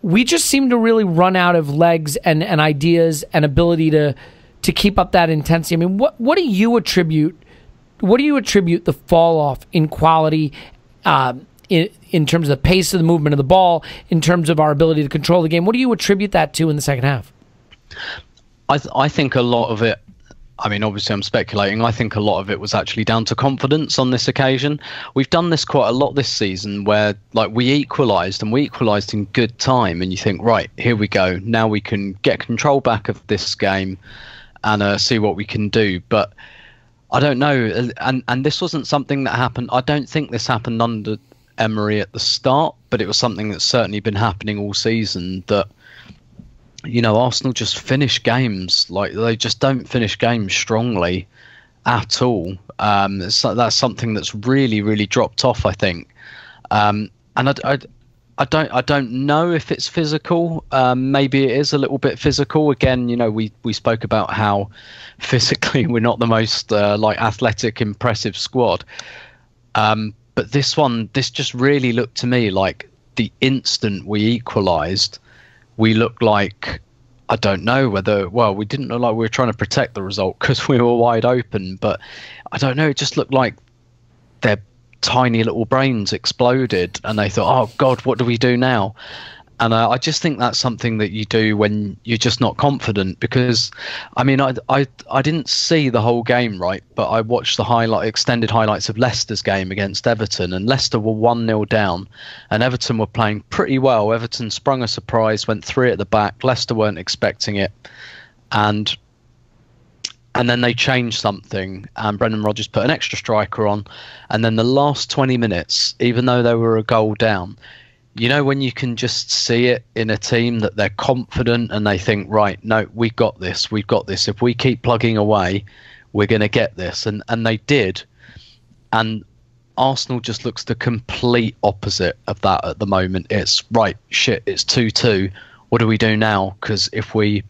we just seem to really run out of legs and ideas and ability to keep up that intensity. I mean, what do you attribute the fall off in quality, in terms of the pace of the movement of the ball, in terms of our ability to control the game? What do you attribute that to in the second half? I think a lot of it I mean, obviously I'm speculating. I think a lot of it was actually down to confidence on this occasion. We've done this quite a lot this season where like we equalised in good time, and you think, right, here we go. Now we can get control back of this game and see what we can do. But I don't know. And this wasn't something that happened. I don't think this happened under Emery at the start, but it was something that's certainly been happening all season, that Arsenal just finish games like they just don't finish games strongly at all. That's something that's really, really dropped off, I think. And I don't know if it's physical. Maybe it is a little bit physical. Again, we spoke about how physically we're not the most athletic, impressive squad. But this just really looked to me like the instant we equalised, we looked like, I don't know whether, we didn't look like we were trying to protect the result because we were wide open, but I don't know, it just looked like their tiny little brains exploded and they thought, oh God, what do we do now? And I just think that's something that you do when you're just not confident, because I mean, I didn't see the whole game, right, but I watched the extended highlights of Leicester's game against Everton, and Leicester were 1-0 down and Everton were playing pretty well. Everton sprung a surprise, went 3 at the back. Leicester weren't expecting it, and then they changed something and Brendan Rodgers put an extra striker on, and then the last 20 minutes, even though they were a goal down, when you can just see it in a team that they're confident and they think, right, no, we've got this. If we keep plugging away, we're going to get this. And they did. And Arsenal just looks the complete opposite of that at the moment. It's, right, shit, it's 2-2. What do we do now? Because if we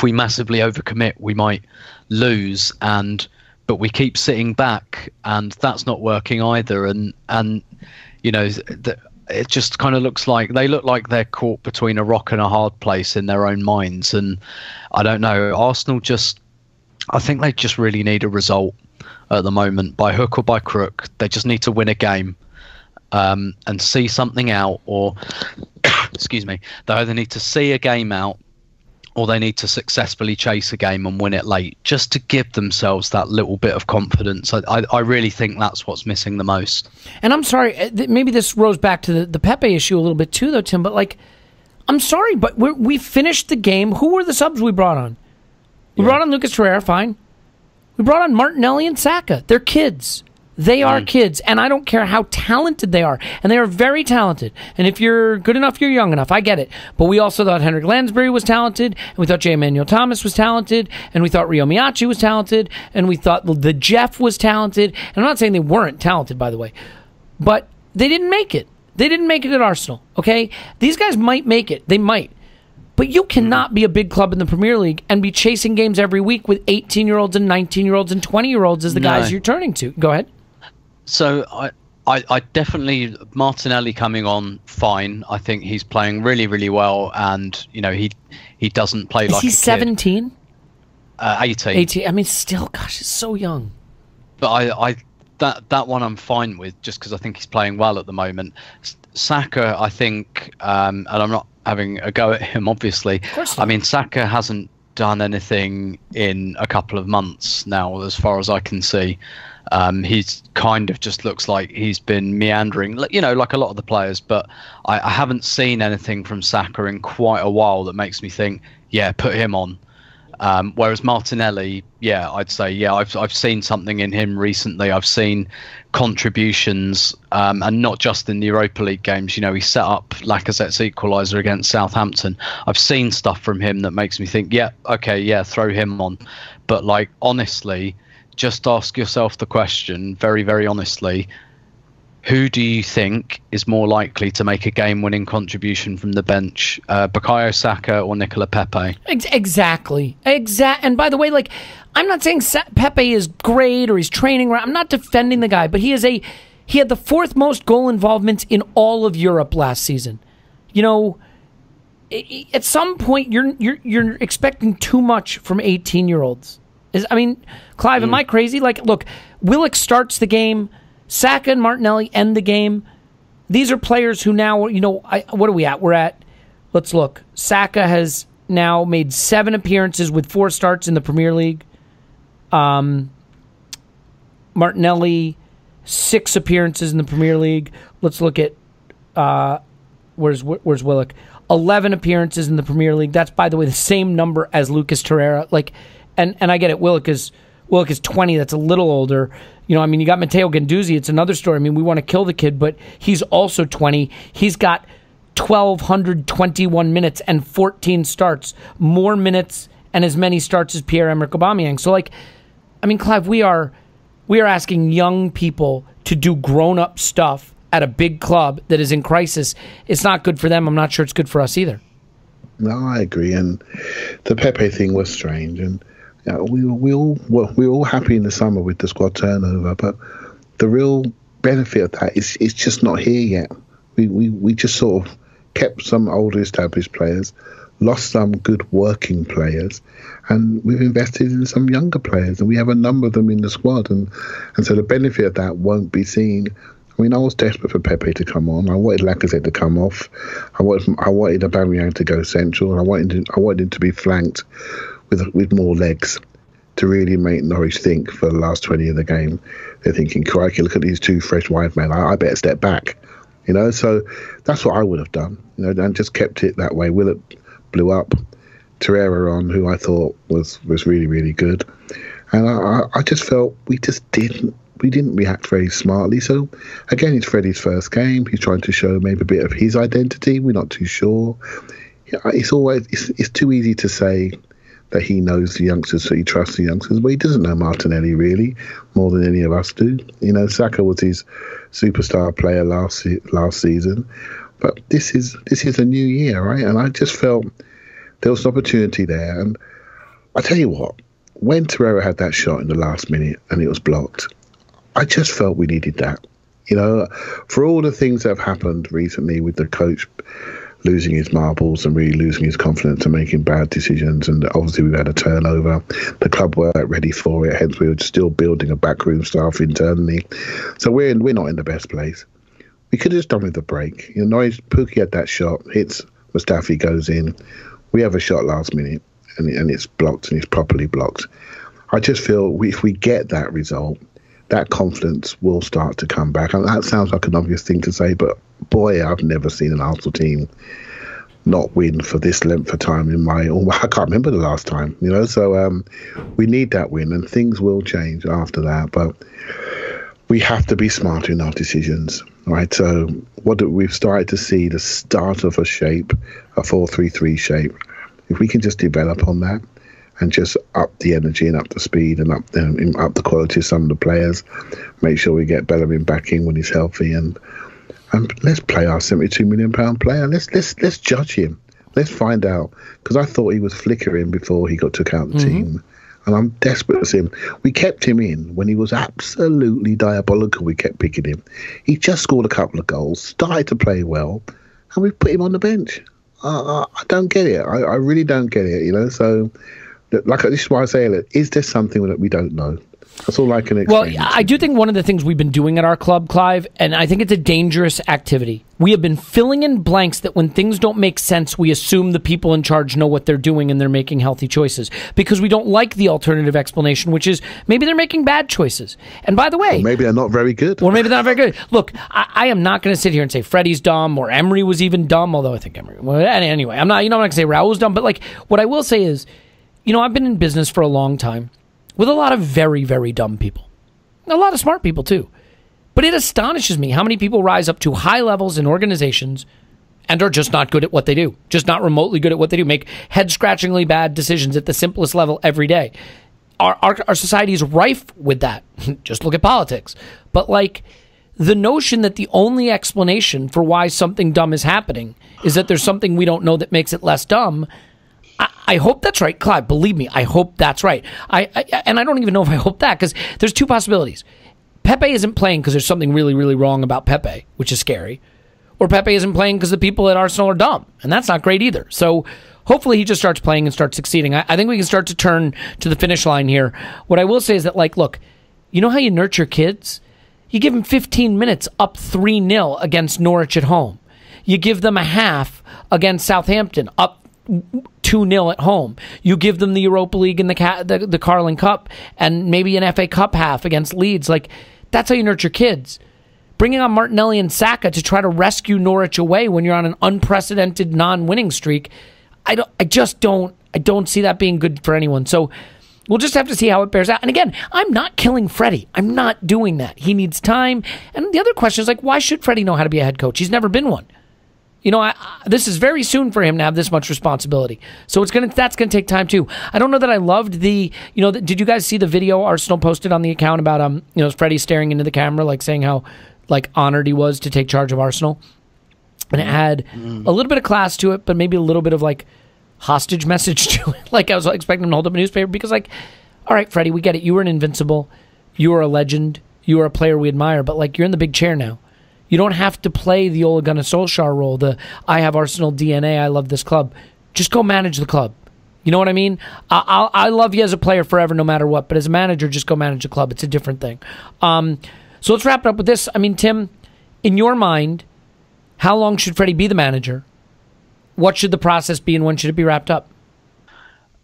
massively overcommit, we might lose. But we keep sitting back and that's not working either. It just kind of looks like they look like they're caught between a rock and a hard place in their own minds. And I don't know, Arsenal I think they just really need a result at the moment, by hook or by crook. They just need to win a game and see something out, or excuse me, they either need to see a game out or they need to successfully chase a game and win it late, just to give themselves that little bit of confidence. I really think that's what's missing the most. And I'm sorry, maybe this rose back to the Pepe issue a little bit too, though, Tim, but I'm sorry, but we finished the game. Who were the subs we brought on? We brought on Lucas Torreira, fine. We brought on Martinelli and Saka. They're kids. They are kids, and I don't care how talented they are, and they are very talented. And if you're good enough, you're young enough. I get it. But we also thought Henrik Lansbury was talented, and we thought J. Emmanuel Thomas was talented, and we thought Rio Miyachi was talented, and we thought the Jeff was talented. And I'm not saying they weren't talented, by the way, but they didn't make it. They didn't make it at Arsenal, okay? These guys might make it. They might. But you cannot be a big club in the Premier League and be chasing games every week with 18-year-olds and 19-year-olds and 20-year-olds as the guys you're turning to. Go ahead. So I definitely, Martinelli coming on fine. I think he's playing really, really well, and he doesn't play like a kid. Is he 17? 18. 18. I mean, still, gosh, he's so young. But that one I'm fine with, just because I think he's playing well at the moment. Saka, I think, and I'm not having a go at him, obviously. Of course not. I mean, Saka hasn't done anything in a couple of months now, as far as I can see. He's kind of just looks like he's been meandering, like a lot of the players, but I haven't seen anything from Saka in quite a while that makes me think, yeah, put him on. Whereas Martinelli, yeah, I'd say, I've seen something in him recently. I've seen contributions, and not just in the Europa League games. He set up Lacazette's equaliser against Southampton. I've seen stuff from him that makes me think, yeah, okay, yeah, throw him on. But honestly, just ask yourself the question, very, very honestly, who do you think is more likely to make a game-winning contribution from the bench, Bukayo Saka or Nicola Pepe? Exactly. And by the way, I'm not saying Pepe is great or he's training right. I'm not defending the guy, but he had the 4th most goal involvements in all of Europe last season. At some point, you're expecting too much from 18-year-olds. Clive, am I crazy? Look, Willock starts the game. Saka and Martinelli end the game. These are players who now, what are we at? We're at, let's look. Saka has now made 7 appearances with 4 starts in the Premier League. Martinelli, 6 appearances in the Premier League. Let's look at where's Willock? 11 appearances in the Premier League. That's, by the way, the same number as Lucas Torreira. Like, and I get it. Willock is 20. That's a little older. You know, I mean, you got Matteo Guendouzi. It's another story. I mean, we want to kill the kid, but he's also 20. He's got 1,221 minutes and 14 starts, more minutes and as many starts as Pierre-Emerick Aubameyang. So, like, I mean, Clive, we are asking young people to do grown-up stuff at a big club that is in crisis. It's not good for them. I'm not sure it's good for us either. No, I agree. And the Pepe thing was strange. And we were all happy in the summer with the squad turnover, but the real benefit of that is it's just not here yet. We just sort of kept some older established players, lost some good working players, and we've invested in some younger players, and we have a number of them in the squad, and so the benefit of that won't be seen. I mean, I was desperate for Pepe to come on. I wanted Lacazette to come off. I wanted Aubameyang to go central, and I wanted him to be flanked with more legs to really make Norwich think for the last 20 of the game. They're thinking, crikey, look at these 2 fresh wide men. I better step back. You know, so that's what I would have done, you know, and just kept it that way. Willett blew up, Torreira on, who I thought was really, really good. And I just felt we didn't react very smartly. So, again, it's Freddie's first game. He's trying to show maybe a bit of his identity. We're not too sure. It's too easy to say that he knows the youngsters, so he trusts the youngsters, but he doesn't know Martinelli really more than any of us do. You know, Saka was his superstar player last season, but this is a new year, right? And I just felt there was an opportunity there. And I tell you what, when Torreira had that shot in the last minute and it was blocked, I just felt we needed that. You know, for all the things that have happened recently with the coach losing his marbles and really losing his confidence and making bad decisions, and obviously we've had a turnover. The club weren't ready for it, hence we were still building a backroom staff internally. So we're not in the best place. We could have just done with the break. You know, Pookie had that shot, hits, Mustafi goes in. We have a shot last minute, and it's blocked, and it's properly blocked. I just feel if we get that result, that confidence will start to come back. And that sounds like an obvious thing to say, but boy, I've never seen an Arsenal team not win for this length of time I can't remember the last time, you know. So we need that win, and things will change after that. But we have to be smarter in our decisions, right? So we've started to see the start of a 4-3-3 shape. If we can just develop on that and just up the energy and up the speed and up the quality of some of the players, make sure we get Bellerin back in when he's healthy, and let's play our £72 million player. Let's judge him. Let's find out, because I thought he was flickering before he took out the team, and I'm desperate to see him. We kept him in when he was absolutely diabolical. We kept picking him. He just scored a couple of goals, started to play well, and we put him on the bench. I don't get it. I really don't get it. You know, so this is why I say, is there something that we don't know? That's all I can explain. Well, I do think one of the things we've been doing at our club, Clive, and I think it's a dangerous activity, we have been filling in blanks that when things don't make sense, we assume the people in charge know what they're doing and they're making healthy choices, because we don't like the alternative explanation, which is maybe they're making bad choices. And by the way... Or maybe they're not very good. Or maybe they're not very good. Look, I am not going to sit here and say Freddie's dumb or Emery was even dumb, although I think Emery... Well, anyway, I'm not going to say Raul's dumb, but like what I will say is, you know, I've been in business for a long time with a lot of very, very dumb people. A lot of smart people, too. But it astonishes me how many people rise up to high levels in organizations and are just not good at what they do. Just not remotely good at what they do. Make head-scratchingly bad decisions at the simplest level every day. Our society is rife with that. Just look at politics. But, like, the notion that the only explanation for why something dumb is happening is that there's something we don't know that makes it less dumb... I hope that's right, Clive. Believe me, I hope that's right. And I don't even know if I hope that, because there's two possibilities. Pepe isn't playing because there's something really, really wrong about Pepe, which is scary. Or Pepe isn't playing because the people at Arsenal are dumb, and that's not great either. So hopefully he just starts playing and starts succeeding. I think we can start to turn to the finish line here. What I will say is that, like, look, you know how you nurture kids? You give them 15 minutes up 3-0 against Norwich at home. You give them a half against Southampton, up 2-0 at home. You give them the Europa League and the Carling Cup and maybe an FA Cup half against Leeds. Like, that's how you nurture kids. Bringing on Martinelli and Saka to try to rescue Norwich away when you're on an unprecedented non-winning streak, I don't see that being good for anyone. So we'll just have to see how it bears out. And again, I'm not killing Freddie. I'm not doing that. He needs time. And the other question is, like, why should Freddie know how to be a head coach? He's never been one. You know, this is very soon for him to have this much responsibility. So that's gonna take time too. I don't know that I loved the, did you guys see the video Arsenal posted on the account about Freddie staring into the camera, like saying how like honored he was to take charge of Arsenal? And it had a little bit of class to it, but maybe a little bit of like hostage message to it. Like, I was expecting him to hold up a newspaper because, like, all right, Freddie, we get it. You were an invincible. You were a legend. You were a player we admire. But, like, you're in the big chair now. You don't have to play the Ole Gunnar Solskjaer role, the I have Arsenal DNA, I love this club. Just go manage the club. You know what I mean? I love you as a player forever no matter what, but as a manager, just go manage the club. It's a different thing. So let's wrap it up with this. I mean, Tim, in your mind, how long should Freddie be the manager? What should the process be, and when should it be wrapped up?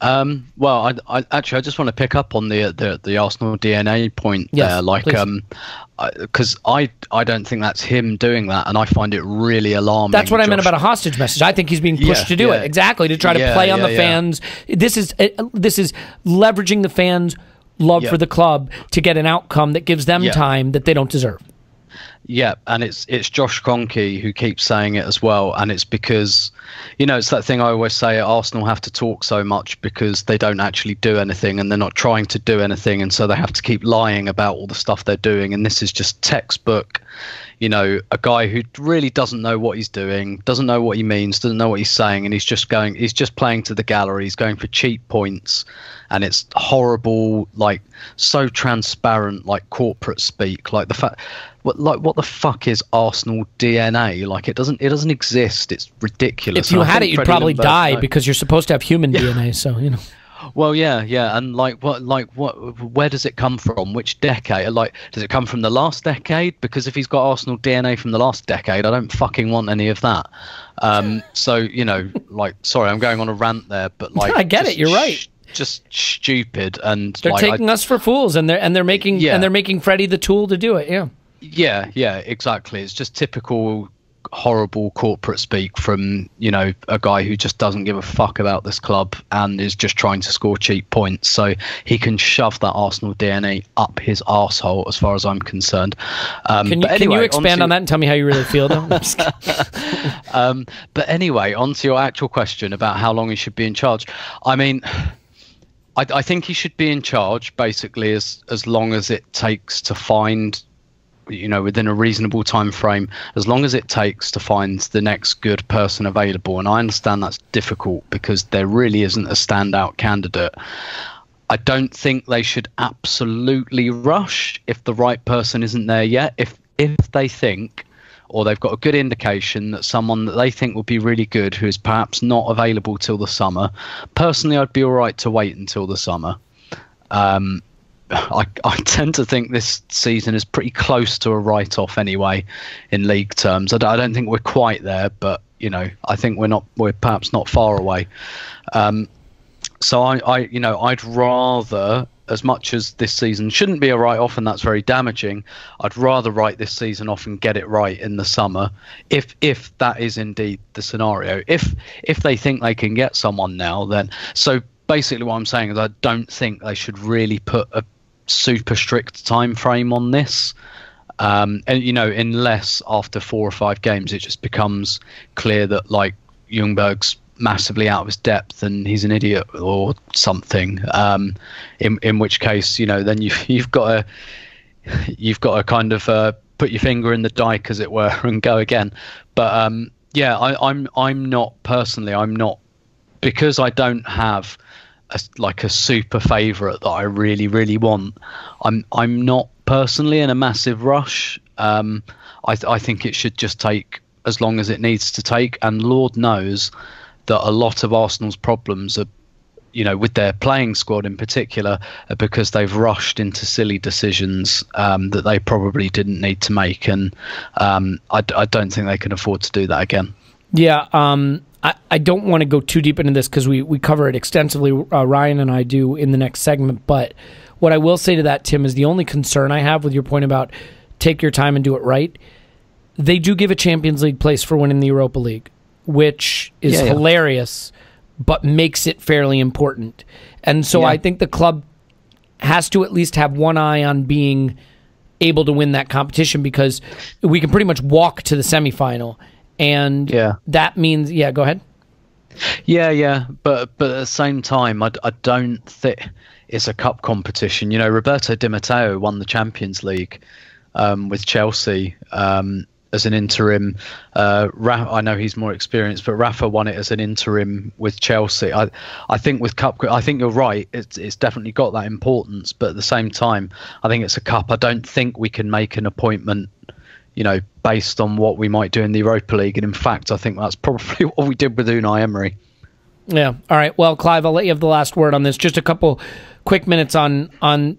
Well, I just want to pick up on the Arsenal DNA point there, like, because I don't think that's him doing that, and I find it really alarming. That's what I meant about a hostage message. I think he's being pushed to do it, exactly, to try to play on the fans. This is leveraging the fans' love for the club to get an outcome that gives them time that they don't deserve. Yeah, and it's Josh Kroenke who keeps saying it as well, and it's because, it's that thing I always say, Arsenal have to talk so much because they don't actually do anything, and they're not trying to do anything, and so they have to keep lying about all the stuff they're doing. And this is just textbook, a guy who really doesn't know what he's doing, doesn't know what he means, doesn't know what he's saying, and he's just playing to the gallery. He's going for cheap points, and it's horrible, like, so transparent, like corporate speak, like the fact. What the fuck is Arsenal DNA? Like, it doesn't exist. It's ridiculous. If you had it, you'd probably die because you're supposed to have human DNA. So Well, yeah, and where does it come from? Which decade? Like, does it come from the last decade? Because if he's got Arsenal DNA from the last decade, I don't fucking want any of that. So like, sorry, I'm going on a rant there, but like, I get it. You're right. Just stupid, and they're taking us for fools, and they're making Freddie the tool to do it. Yeah, exactly. It's just typical horrible corporate speak from a guy who just doesn't give a fuck about this club and is just trying to score cheap points so he can shove that Arsenal DNA up his arsehole, as far as I'm concerned. Can you expand on that and tell me how you really feel, though? But anyway, on to your actual question about how long he should be in charge. I mean, I think he should be in charge basically as long as it takes to find, within a reasonable time frame, as long as it takes to find the next good person available. And I understand that's difficult because there really isn't a standout candidate. I don't think they should absolutely rush if the right person isn't there yet. If they think, or they've got a good indication that someone that they think will be really good who is perhaps not available till the summer, personally I'd be all right to wait until the summer. I tend to think this season is pretty close to a write-off anyway in league terms. I don't think we're quite there, but I think we're perhaps not far away. So I'd rather, as much as this season shouldn't be a write-off and that's very damaging, I'd rather write this season off and get it right in the summer, if that is indeed the scenario. If they think they can get someone now, then so basically what I'm saying is I don't think they should really put a super strict time frame on this, and unless after 4 or 5 games it just becomes clear that like Ljungberg's massively out of his depth and he's an idiot or something, in which case then you've got to kind of put your finger in the dike, as it were, and go again. But I'm not, because I don't have a super favourite that I really, really want. I'm not personally in a massive rush. I think it should just take as long as it needs to take, and Lord knows that a lot of Arsenal's problems are, with their playing squad in particular, are because they've rushed into silly decisions that they probably didn't need to make, and I don't think they can afford to do that again. Yeah, I don't want to go too deep into this because we cover it extensively. Ryan and I do in the next segment. But what I will say to that, Tim, is the only concern I have with your point about take your time and do it right. They do give a Champions League place for winning the Europa League, which is hilarious, but makes it fairly important. And so I think the club has to at least have one eye on being able to win that competition, because we can pretty much walk to the semifinal. And that means, go ahead. Yeah. But at the same time, I don't think it's a cup competition. You know, Roberto Di Matteo won the Champions League with Chelsea as an interim. I know he's more experienced, but Rafa won it as an interim with Chelsea. I think with cup, I think you're right. It's definitely got that importance, but at the same time, I think it's a cup. I don't think we can make an appointment, you know, based on what we might do in the Europa League. And in fact, I think that's probably what we did with Unai Emery. Yeah. All right. Well, Clive, I'll let you have the last word on this. Just a couple quick minutes on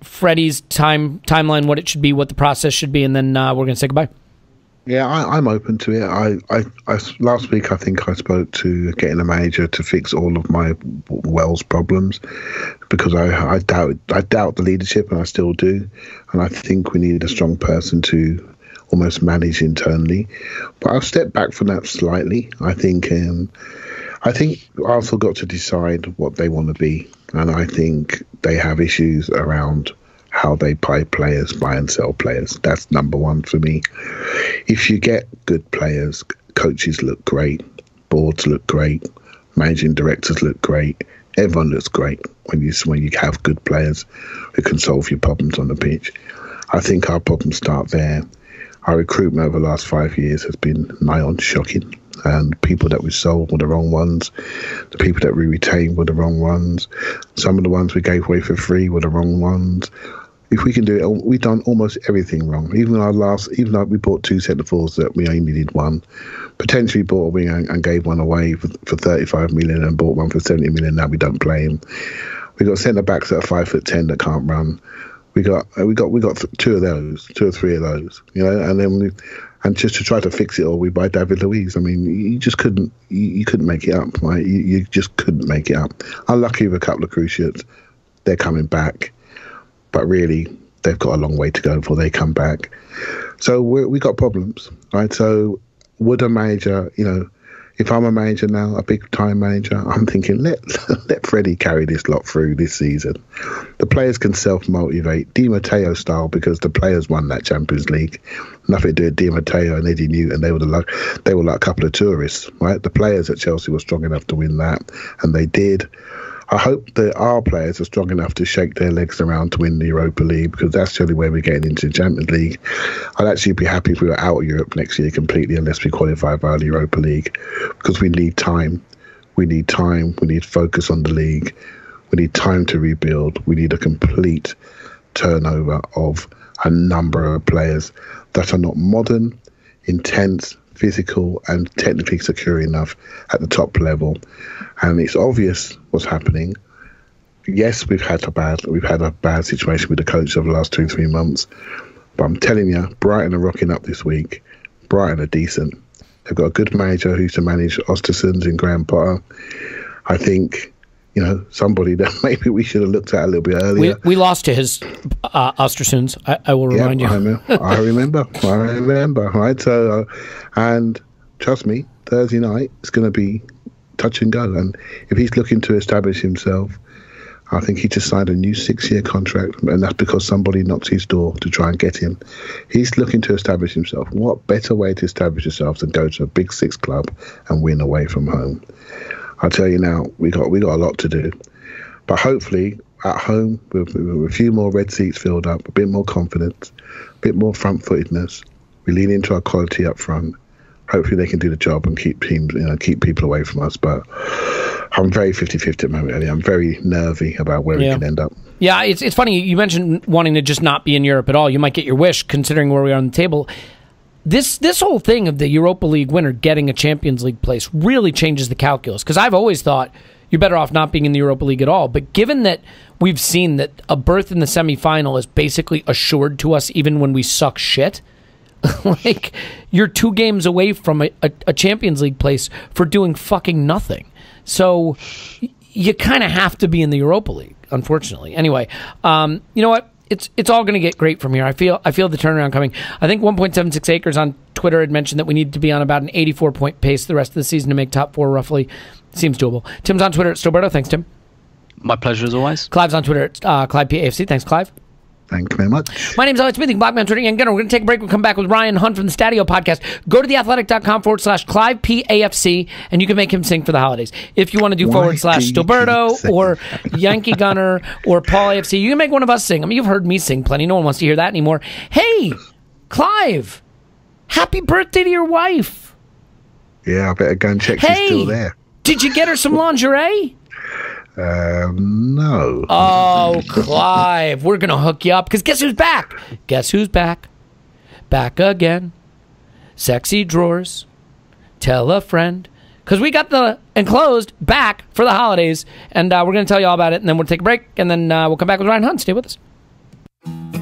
Freddie's timeline, what it should be, what the process should be, and then we're going to say goodbye. Yeah, I'm open to it. I last week I think I spoke to getting a manager to fix all of my Wells problems, because I doubt the leadership, and I still do, and I think we need a strong person to almost manage internally. But I've stepped back from that slightly. I think Arsenal got to decide what they want to be, and I think they have issues around how they buy and sell players. That's number one for me. If you get good players, coaches look great, boards look great, managing directors look great, everyone looks great when you have good players who can solve your problems on the pitch. I think our problems start there. Our recruitment over the last 5 years has been nigh on shocking, and people that we sold were the wrong ones. The people that we retained were the wrong ones. Some of the ones we gave away for free were the wrong ones. If we can do it, we've done almost everything wrong. Even though we bought 2 centre-forwards that we only needed one, potentially bought a wing and gave one away for 35 million and bought one for 70 million. Now we don't play him. We got centre-backs that are 5'10" that can't run. We got 2 of those, 2 or 3 of those, you know, and just to try to fix it all, we buy David Luiz. I mean, you just couldn't make it up, right? You just couldn't make it up. Unlucky with a couple of cruciates, they're coming back, but really they've got a long way to go before they come back. So we got problems, right? So would a manager, you know, if I'm a manager now, a big time manager, I'm thinking let Freddie carry this lot through this season. The players can self-motivate, Di Matteo style, because the players won that Champions League. Nothing to do with Di Matteo and Eddie Newton. They were like a couple of tourists, right? The players at Chelsea were strong enough to win that, and they did. I hope that our players are strong enough to shake their legs around to win the Europa League, because that's the only way we're getting into the Champions League. I'd actually be happy if we were out of Europe next year completely, unless we qualify via the Europa League, because we need time. We need time. We need focus on the league. We need time to rebuild. We need a complete turnover of a number of players that are not modern, intense, physical and technically secure enough at the top level. And it's obvious what's happening. Yes, we've had a bad situation with the coach over the last 2-3 months, but I'm telling you, Brighton are rocking up this week. Brighton are decent. They've got a good manager who used to manage Ostersund's in Graham Potter. I think, you know, somebody that maybe we should have looked at a little bit earlier. We lost to his Ostersund's. I will remind you. I remember. Right. So, and trust me, Thursday night it's going to be touch and go. And if he's looking to establish himself, I think he just signed a new 6-year contract, and that's because somebody knocked his door to try and get him. He's looking to establish himself. What better way to establish yourself than go to a Big Six club and win away from home? I'll tell you now, we got a lot to do. But hopefully, at home, with a few more red seats filled up, a bit more confidence, a bit more front-footedness, we lean into our quality up front. Hopefully they can do the job and keep teams, you know, keep people away from us. But I'm very 50-50 at the moment, Ellie. I'm very nervy about where we can end up. Yeah, it's funny. You mentioned wanting to just not be in Europe at all. You might get your wish, considering where we are on the table. This whole thing of the Europa League winner getting a Champions League place really changes the calculus, because I've always thought you're better off not being in the Europa League at all. But given that we've seen that a berth in the semifinal is basically assured to us even when we suck shit, Like, you're 2 games away from a Champions League place for doing fucking nothing. So you kind of have to be in the Europa League, unfortunately. Anyway, you know what? It's all going to get great from here. I feel the turnaround coming. I think 1.76 Acres on Twitter had mentioned that we need to be on about an 84-point pace the rest of the season to make top 4 roughly. Seems doable. Tim's on Twitter at Stillberto. Thanks, Tim. My pleasure as always. Clive's on Twitter at Clive PAFC. Thanks, Clive. Thank you very much. My name's Alex Smith, Blackman on Twitter and Gunner. We're going to take a break. We'll come back with Ryan Hunt from the Stadio podcast. Go to theathletic.com/Clive PAFC, and you can make him sing for the holidays. If you want to do /Stillberto or Yankee Gunner or Paul AFC, you can make one of us sing. I mean, you've heard me sing plenty. No one wants to hear that anymore. Hey, Clive, happy birthday to your wife. Yeah, I better go and check she's still there. Did you get her some lingerie? No. Oh, Clive, we're going to hook you up because guess who's back? Guess who's back? Back again. Sexy drawers. Tell a friend. Because we got the Enclosed back for the holidays, and we're going to tell you all about it, and then we'll take a break, and then we'll come back with Ryan Hunt. Stay with us.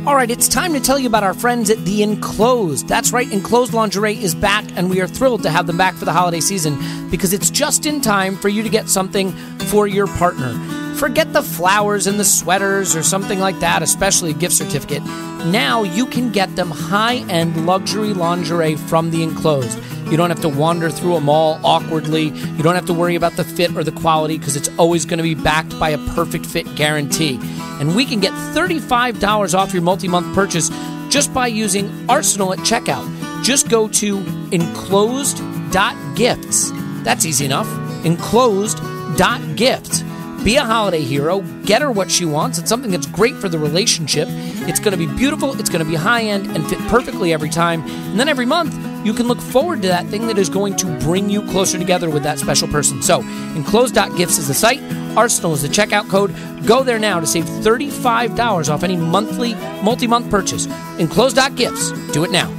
All right, it's time to tell you about our friends at The Enclosed. That's right, Enclosed Lingerie is back, and we are thrilled to have them back for the holiday season because it's just in time for you to get something for your partner. Forget the flowers and the sweaters or something like that, especially a gift certificate. Now you can get them high-end luxury lingerie from The Enclosed. You don't have to wander through a mall awkwardly. You don't have to worry about the fit or the quality because it's always going to be backed by a perfect fit guarantee. And we can get $35 off your multi-month purchase just by using Arsenal at checkout. Just go to enclosed.gifts. That's easy enough. Enclosed.gifts. Be a holiday hero. Get her what she wants. It's something that's great for the relationship. It's going to be beautiful. It's going to be high-end and fit perfectly every time. And then every month, you can look forward to that thing that is going to bring you closer together with that special person. So, enclosed.gifts is the site. Arsenal is the checkout code. Go there now to save $35 off any monthly, multi-month purchase. Enclosed.gifts. Do it now.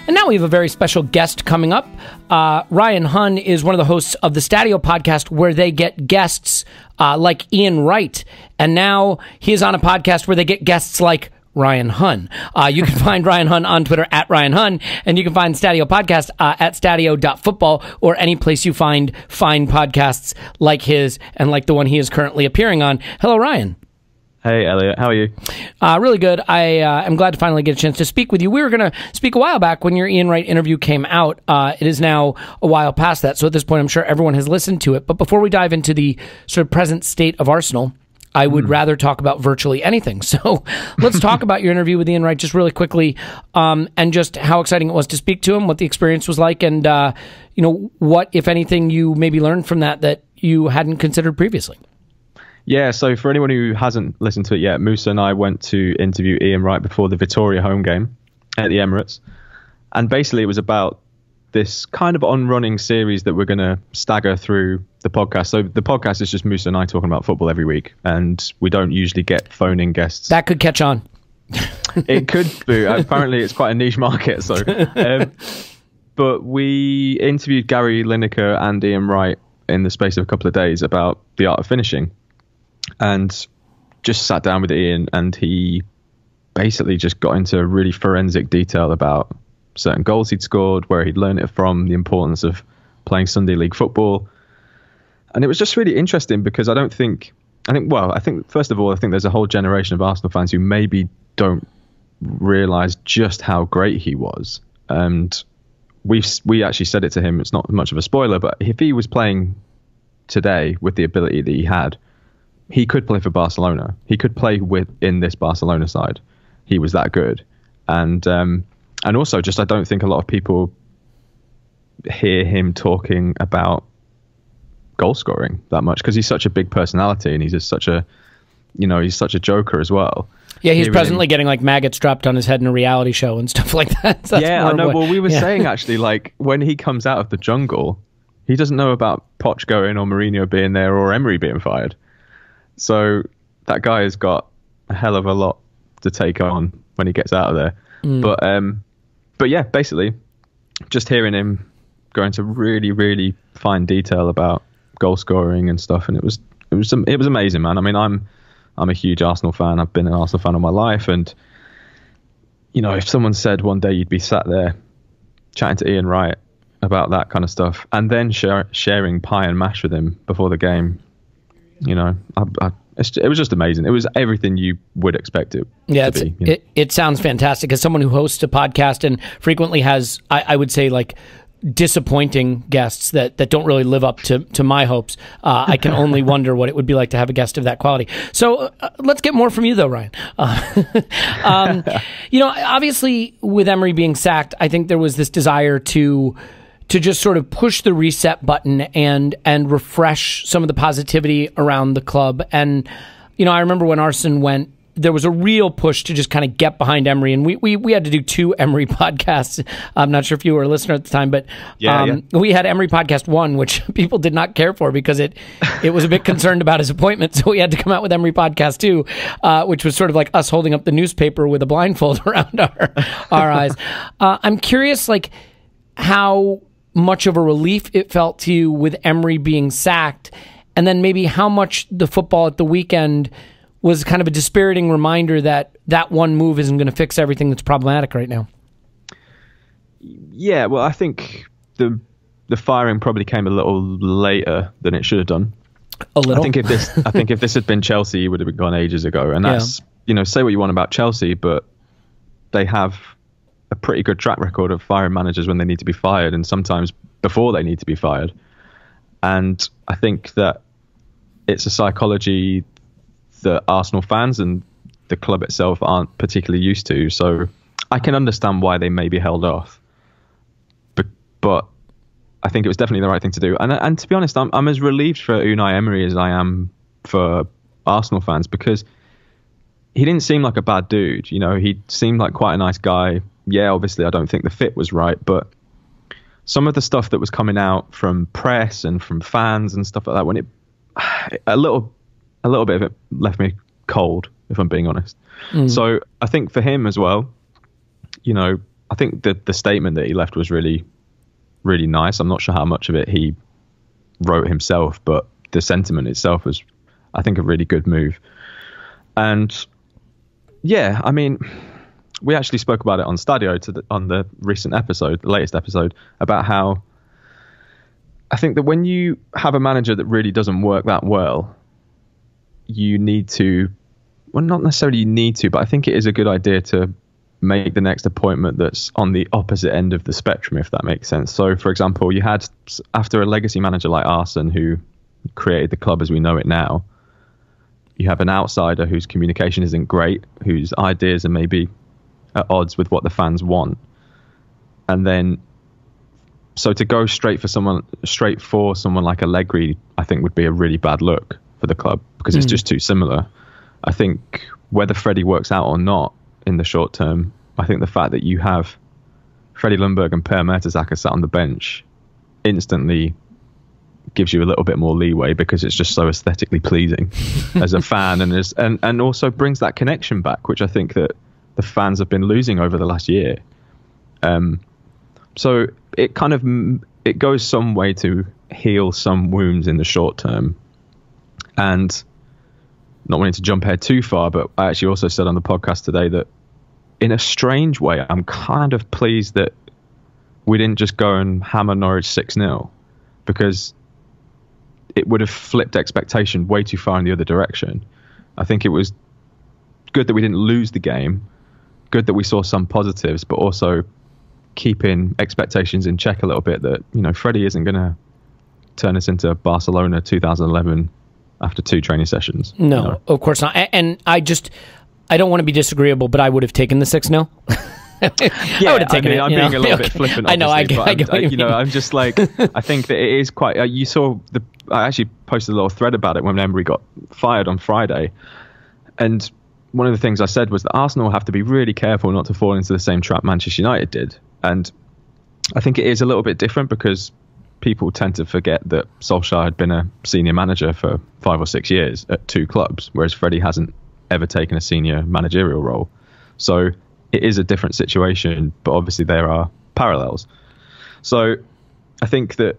And now we have a very special guest coming up. Ryan Hunn is one of the hosts of the Stadio podcast where they get guests like Ian Wright. And now he is on a podcast where they get guests like Ryan Hunn. You can find Ryan Hunn on Twitter at Ryan Hunn, and you can find Stadio podcast at stadio.football or any place you find fine podcasts like his and like the one he is currently appearing on. Hello, Ryan. Hey, Elliot. How are you? Really good. I am glad to finally get a chance to speak with you. We were going to speak a while back when your Ian Wright interview came out. It is now a while past that, so at this point I'm sure everyone has listened to it. But before we dive into the sort of present state of Arsenal, I would rather talk about virtually anything. So let's talk about your interview with Ian Wright just really quickly, and just how exciting it was to speak to him, what the experience was like, and what, if anything, you maybe learned from that you hadn't considered previously. Yeah, so for anyone who hasn't listened to it yet, Musa and I went to interview Ian Wright before the Vittoria home game at the Emirates. And basically it was about this kind of on-running series that we're going to stagger through the podcast. So the podcast is just Musa and I talking about football every week, and we don't usually get phone-in guests. That could catch on. It could be. Apparently it's quite a niche market. So, but we interviewed Gary Lineker and Ian Wright in the space of a couple of days about the art of finishing. And just sat down with Ian, and he basically just got into really forensic detail about certain goals he'd scored, where he'd learned it from, the importance of playing Sunday League football. And it was just really interesting because I think first of all, I think there's a whole generation of Arsenal fans who maybe don't realise just how great he was. And we actually said it to him. It's not much of a spoiler, but if he was playing today with the ability that he had, he could play for Barcelona. He could play in this Barcelona side. He was that good. And also just I don't think a lot of people hear him talking about goal scoring that much because he's such a big personality and he's just such a joker as well. Yeah, he's presently getting like maggots dropped on his head in a reality show and stuff like that. So yeah, I know. Well, we were saying actually, like when he comes out of the jungle, he doesn't know about Poch going or Mourinho being there or Emery being fired. So that guy has got a hell of a lot to take on when he gets out of there. But yeah, basically just hearing him go into really, really fine detail about goal scoring and stuff. And it was amazing, man. I mean, I'm I'm a huge Arsenal fan. I've been an Arsenal fan all my life. And, you know, if someone said one day you'd be sat there chatting to Ian Wright about that kind of stuff and then sharing pie and mash with him before the game, you know, it was just amazing. It was everything you would expect it to be. You know? It sounds fantastic. As someone who hosts a podcast and frequently has, I would say, like, disappointing guests that don't really live up to my hopes, I can only wonder what it would be like to have a guest of that quality. So let's get more from you, though, Ryan. You know, obviously, with Emery being sacked, I think there was this desire to just sort of push the reset button and refresh some of the positivity around the club. And, you know, I remember when Arsene went, there was a real push to just kind of get behind Emery. And we had to do 2 Emery podcasts. I'm not sure if you were a listener at the time, but we had Emery podcast 1, which people did not care for because it was a bit concerned about his appointment. So we had to come out with Emery podcast 2, which was sort of like us holding up the newspaper with a blindfold around our eyes. I'm curious, like, how much of a relief it felt to you with Emery being sacked, and then maybe how much the football at the weekend was kind of a dispiriting reminder that one move isn't going to fix everything that's problematic right now. Yeah, well, I think the firing probably came a little later than it should have done. A little. I think if this had been Chelsea, it would have been gone ages ago. And that's, you know, say what you want about Chelsea, but they have a pretty good track record of firing managers when they need to be fired, and sometimes before they need to be fired. And I think that it's a psychology that Arsenal fans and the club itself aren't particularly used to. So I can understand why they maybe held off. But I think it was definitely the right thing to do. And to be honest, I'm as relieved for Unai Emery as I am for Arsenal fans, because he didn't seem like a bad dude. You know, he seemed like quite a nice guy. Yeah, obviously, I don't think the fit was right, but some of the stuff that was coming out from press and from fans and stuff like that, when a little bit of it left me cold, if I'm being honest. So I think for him as well, you know, I think the statement that he left was really, really nice. I'm not sure how much of it he wrote himself, but the sentiment itself was, I think, a really good move. And yeah, I mean, we actually spoke about it on Stadio on the recent episode, the latest episode, about how I think that when you have a manager that really doesn't work that well, you need to, well, not necessarily you need to, but I think it is a good idea to make the next appointment that's on the opposite end of the spectrum, if that makes sense. So, for example, you had, after a legacy manager like Arsene, who created the club as we know it now, you have an outsider whose communication isn't great, whose ideas are maybe at odds with what the fans want. And then, so to go straight for someone like Allegri, I think would be a really bad look for the club, because it's just too similar. I think whether Freddie works out or not in the short term, I think the fact that you have Freddie Ljungberg and Per Mertesacker sat on the bench instantly gives you a little bit more leeway, because it's just so aesthetically pleasing as a fan, and also brings that connection back, which I think that the fans have been losing over the last year. So it goes some way to heal some wounds in the short term. And not wanting to jump ahead too far, but I actually also said on the podcast today that in a strange way, I'm kind of pleased that we didn't just go and hammer Norwich 6-0, because it would have flipped expectation way too far in the other direction. I think it was good that we didn't lose the game, good that we saw some positives, but also keeping expectations in check a little bit, that, you know, Freddie isn't going to turn us into Barcelona 2011 after 2 training sessions. No, you know? Of course not. And I don't want to be disagreeable, but I would have taken the 6-0 Yeah, I would have taken it. I'm being a little bit flippant. I know. I get what you mean. I'm just like, I think that it is quite. You saw I actually posted a little thread about it when Emery got fired on Friday, and one of the things I said was that Arsenal have to be really careful not to fall into the same trap Manchester United did, and I think it is a little bit different because people tend to forget that Solskjaer had been a senior manager for 5 or 6 years at 2 clubs, whereas Freddie hasn't ever taken a senior managerial role. So it is a different situation, but obviously there are parallels. So I think that,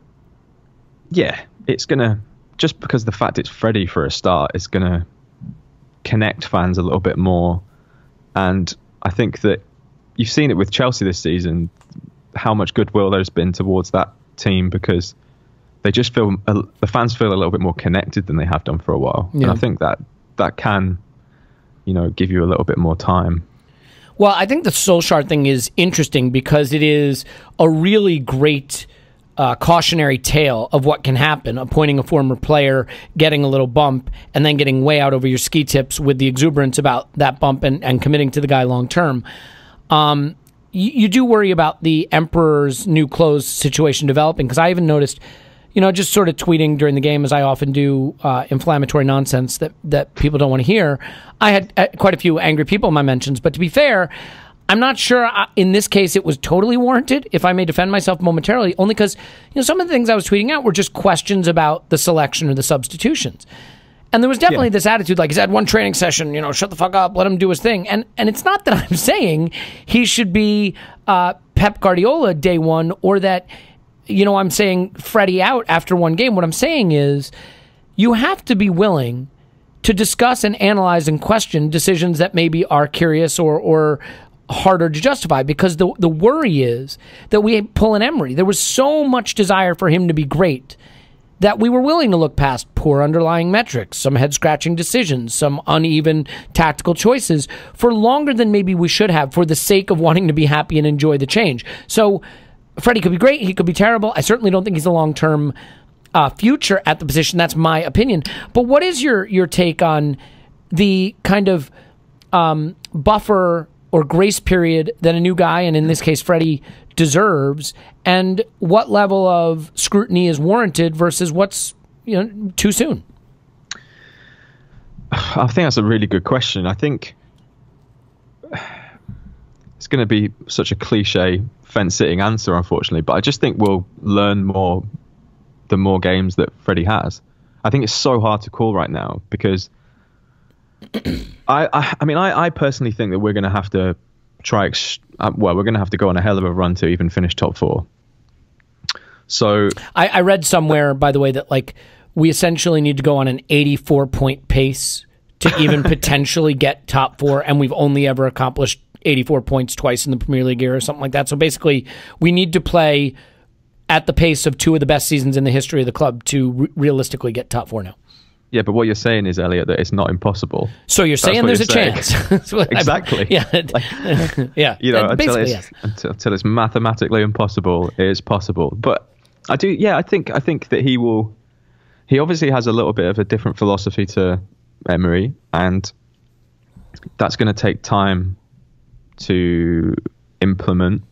yeah, it's going to, just because the fact it's Freddie for a start, it's going to connect fans a little bit more. And I think that you've seen it with Chelsea this season, how much goodwill there's been towards that team, because they just feel, the fans feel a little bit more connected than they have done for a while. Yeah. And I think that can, give you a little bit more time. Well, I think the Solskjaer thing is interesting because it is a really great cautionary tale of what can happen, appointing a former player, getting a little bump, and then getting way out over your ski tips with the exuberance about that bump and committing to the guy long term. You do worry about the Emperor's new clothes situation developing, because I even noticed, just sort of tweeting during the game, as I often do, inflammatory nonsense that people don't want to hear. I had quite a few angry people in my mentions, but to be fair, I'm not sure in this case it was totally warranted, if I may defend myself momentarily, only because some of the things I was tweeting out were just questions about the selection or the substitutions. And there was definitely this attitude, like, he's had one training session, shut the fuck up, let him do his thing. And it's not that I'm saying he should be Pep Guardiola day one, or that, I'm saying Freddie out after one game. What I'm saying is you have to be willing to discuss and analyze and question decisions that maybe are curious or harder to justify, because the worry is that we pull an Emery. There was so much desire for him to be great that we were willing to look past poor underlying metrics, some head-scratching decisions, some uneven tactical choices for longer than maybe we should have, for the sake of wanting to be happy and enjoy the change. So Freddie could be great, he could be terrible. I certainly don't think he's a long-term future at the position. That's my opinion. But what is your take on the kind of buffer or grace period that a new guy, and in this case Freddie, deserves, and what level of scrutiny is warranted versus what's too soon? I think that's a really good question. I think it's going to be such a cliche fence-sitting answer, unfortunately, but I just think we'll learn more the more games that Freddie has. I think it's so hard to call right now, because I personally think that we're going to have to we're going to have to go on a hell of a run to even finish top four. So I read somewhere, by the way, that we essentially need to go on an 84-point pace to even potentially get top four, and we've only ever accomplished 84 points twice in the Premier League era or something like that. So basically, we need to play at the pace of two of the best seasons in the history of the club to realistically get top four now. Yeah, but what you're saying is, Elliot, that it's not impossible. So you're saying there's a chance. Exactly. Yeah. Yeah. Until it's mathematically impossible, it is possible. But I think that he obviously has a little bit of a different philosophy to Emery, and that's going to take time to implement.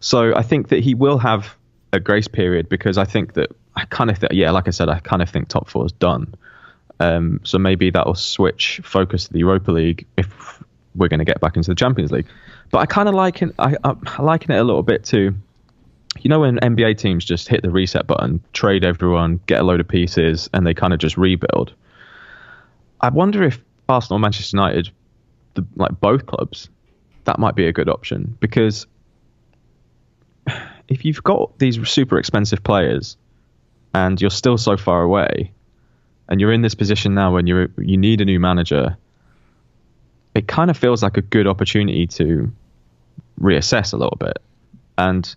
So I think that he will have a grace period, because I think that like I said, I kind of think top four is done. So maybe that will switch focus to the Europa League if we're going to get back into the Champions League. But I kind of liken it a little bit to, when NBA teams just hit the reset button, trade everyone, get a load of pieces, and they kind of just rebuild. I wonder if Arsenal, Manchester United, both clubs, that might be a good option, because if you've got these super expensive players and you're still so far away, and you're in this position now when you need a new manager, it kind of feels like a good opportunity to reassess a little bit. And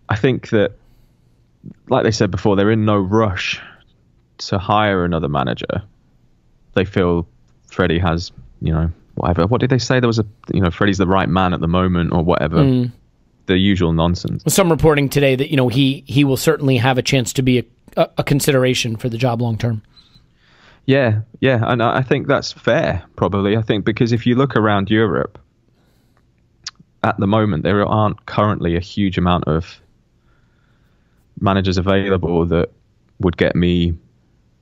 I think that, like they said before, they're in no rush to hire another manager. They feel Freddie has, whatever. What did they say? There was Freddie's the right man at the moment, or whatever. The usual nonsense. Some reporting today that he will certainly have a chance to be a consideration for the job long term. Yeah, and I think that's fair, probably. I think because if you look around Europe at the moment, there aren't currently a huge amount of managers available that would get me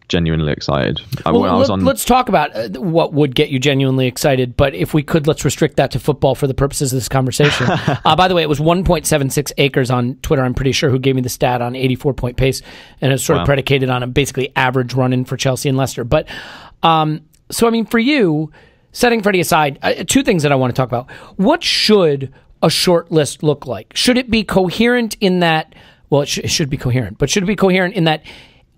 genuinely excited. Let's talk about what would get you genuinely excited, but if we could, let's restrict that to football for the purposes of this conversation. By the way, it was 1.76 acres on Twitter, I'm pretty sure, who gave me the stat on 84-point pace, and it's sort of predicated on a basically average run-in for Chelsea and Leicester. But for you, setting Freddie aside, two things that I want to talk about. What should a short list look like? Should it be coherent in that, it should be coherent, but should it be coherent in that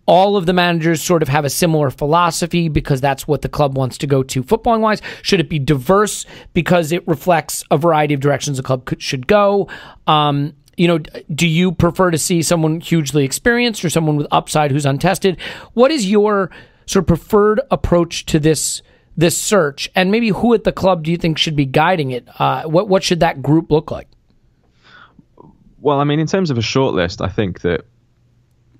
all of the managers sort of have a similar philosophy because that's what the club wants to go to footballing wise? Should it be diverse because it reflects a variety of directions the club should go? Do you prefer to see someone hugely experienced or someone with upside who's untested? What is your sort of preferred approach to this search, and maybe who at the club do you think should be guiding it? What should that group look like? Well, I mean, in terms of a shortlist, I think that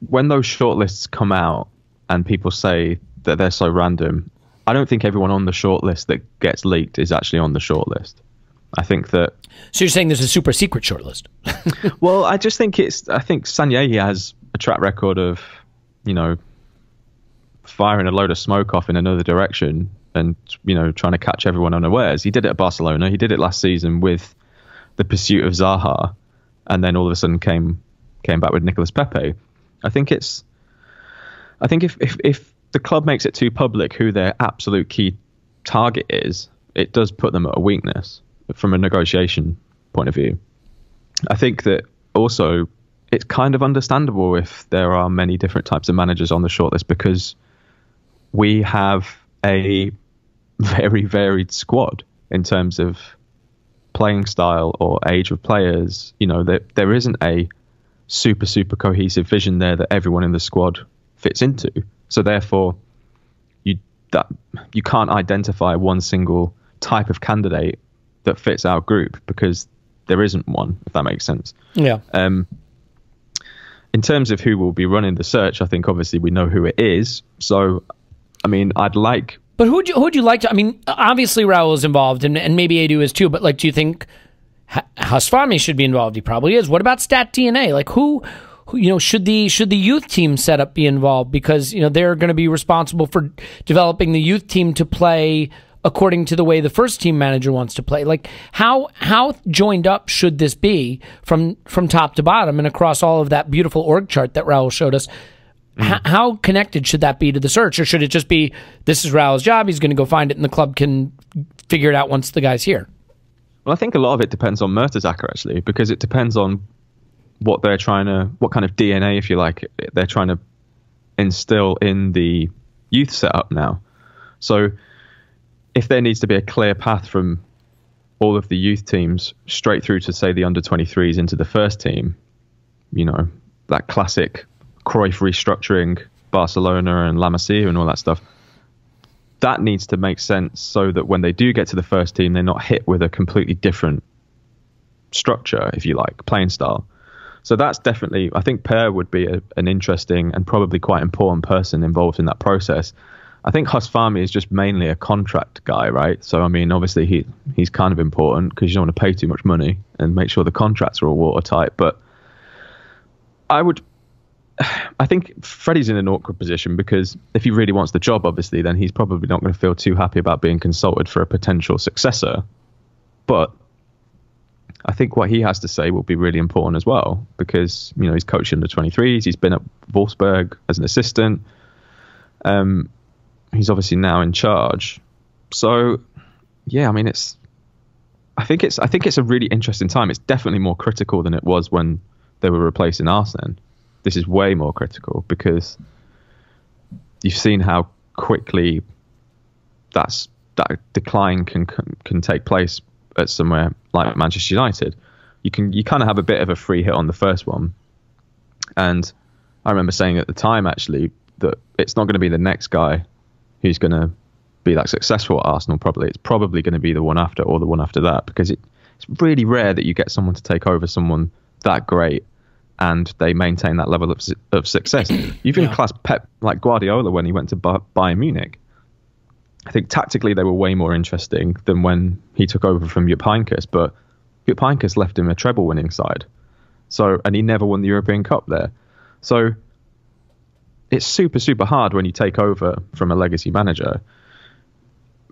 when those shortlists come out and people say that they're so random, I don't think everyone on the shortlist that gets leaked is actually on the shortlist. I think that. So you're saying there's a super secret shortlist? Well, I just think I think Sanyehi has a track record of, firing a load of smoke off in another direction and, trying to catch everyone unawares. He did it at Barcelona. He did it last season with the pursuit of Zaha, and then all of a sudden came back with Nicolas Pepe. I think if the club makes it too public who their absolute key target is, it does put them at a weakness from a negotiation point of view. I think that also it's kind of understandable if there are many different types of managers on the shortlist, because we have a very varied squad in terms of playing style or age of players. There isn't a super cohesive vision there that everyone in the squad fits into. So therefore, you can't identify one single type of candidate that fits our group, because there isn't one, if that makes sense. Yeah. In terms of who will be running the search, I think obviously we know who it is. So, I mean, I'd like. But who'd you like to? I mean, obviously Raul is involved, and maybe Edu is too. But do you think Hasfami should be involved? He probably is. What about Stat DNA? Who should the youth team setup be involved? Because they're going to be responsible for developing the youth team to play according to the way the first team manager wants to play. How joined up should this be from top to bottom and across all of that beautiful org chart that Raul showed us? How connected should that be to the search, or should it just be this is Raul's job, he's going to go find it, and the club can figure it out once the guy's here? Well, I think a lot of it depends on Mertesacker, actually, because it depends on what kind of DNA, if you like, they're trying to instill in the youth setup now. So if there needs to be a clear path from all of the youth teams straight through to, say, the under-23s into the first team, that classic Cruyff restructuring, Barcelona and La Masia and all that stuff, that needs to make sense so that when they do get to the first team, they're not hit with a completely different structure, if you like, playing style. So that's definitely, I think Per would be an interesting and probably quite important person involved in that process. I think Hasfami is just mainly a contract guy, right? So, I mean, obviously he's kind of important because you don't want to pay too much money and make sure the contracts are all watertight. But I think Freddie's in an awkward position, because if he really wants the job, obviously, then he's probably not going to feel too happy about being consulted for a potential successor. But I think what he has to say will be really important as well, because, he's coaching under 23s. He's been at Wolfsburg as an assistant. He's obviously now in charge. So, yeah, I mean, I think it's a really interesting time. It's definitely more critical than it was when they were replacing Arsene. This is way more critical because you've seen how quickly that decline can take place at somewhere like Manchester United. You kind of have a bit of a free hit on the first one, and I remember saying at the time actually that it's not going to be the next guy who's going to be that successful at Arsenal. It's probably going to be the one after or the one after that, because it's really rare that you get someone to take over someone that great and they maintain that level of success. You've even classed Pep like Guardiola when he went to Bayern Munich. I think tactically they were way more interesting than when he took over from Jupp Heynckes, but Jupp Heynckes left him a treble-winning side. And he never won the European Cup there. So it's super, super hard when you take over from a legacy manager.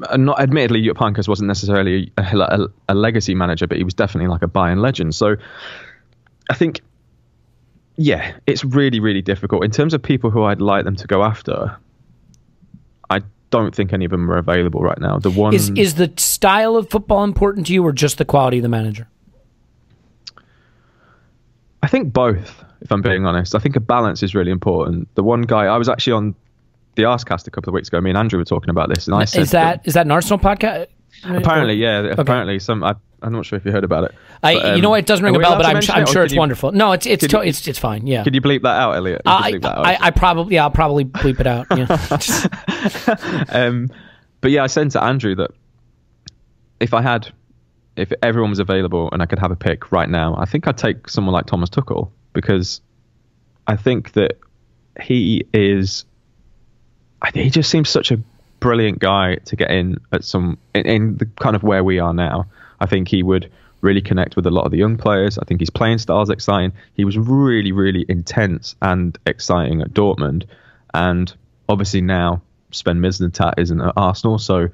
And not admittedly, Jupp Heynckes wasn't necessarily a legacy manager, but he was definitely like a Bayern legend. So I think, yeah, it's really, really difficult. In terms of people who I'd like them to go after, I don't think any of them are available right now. The one is the style of football important to you, or just the quality of the manager? I think both, if I'm being honest. I think a balance is really important. The one guy, I was actually on the Arscast a couple of weeks ago, me and Andrew were talking about this, and I said... Is that an Arsenal podcast? Apparently, yeah. Okay. Apparently, I'm not sure if you heard about it. But, you know what? It doesn't ring a bell, but I'm sure it's wonderful. No, it's fine. Yeah. Could you bleep that out, Elliot? I'll probably bleep it out. Yeah. But yeah, I said to Andrew that if everyone was available and I could have a pick right now, I think I'd take someone like Thomas Tuchel, because I think that he just seems such a brilliant guy to get in the kind of where we are now. I think he would really connect with a lot of the young players. I think his playing style is exciting. He was really, really intense and exciting at Dortmund, and obviously now Sven Mislintat isn't at Arsenal, so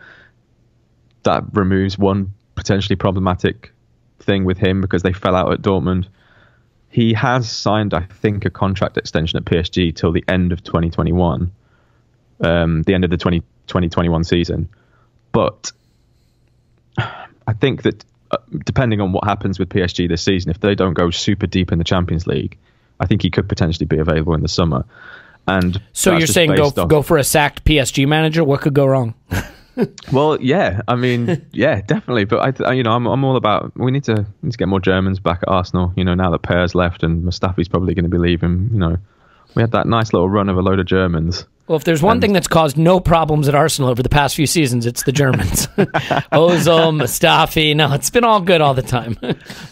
that removes one potentially problematic thing with him because they fell out at Dortmund. He has signed, I think, a contract extension at PSG till the end of 2021, the end of the 2021 season. But I think that depending on what happens with PSG this season, if they don't go super deep in the Champions League, I think he could potentially be available in the summer. And so you're saying go for a sacked PSG manager? What could go wrong? Well, yeah, I mean, yeah, definitely. But I'm all about we need to get more Germans back at Arsenal. Now that Perez left and Mustafi's probably going to be leaving. We had that nice little run of a load of Germans. Well, if there's one thing that's caused no problems at Arsenal over the past few seasons, it's the Germans. Ozil, Mustafi. No, it's been all good all the time.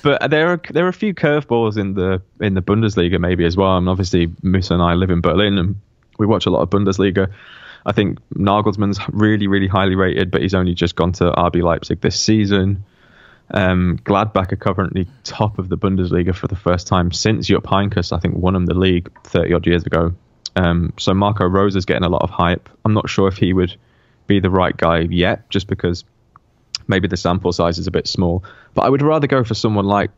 But there are a few curveballs in the Bundesliga maybe as well. And obviously, Musa and I live in Berlin and we watch a lot of Bundesliga. I think Nagelsmann's really, really highly rated, but he's only just gone to RB Leipzig this season. Gladbach are currently top of the Bundesliga for the first time since Jupp Heynckes, I think, won them the league 30-odd years ago. So Marco Rose is getting a lot of hype. I'm not sure if he would be the right guy yet, just because maybe the sample size is a bit small. But I would rather go for someone like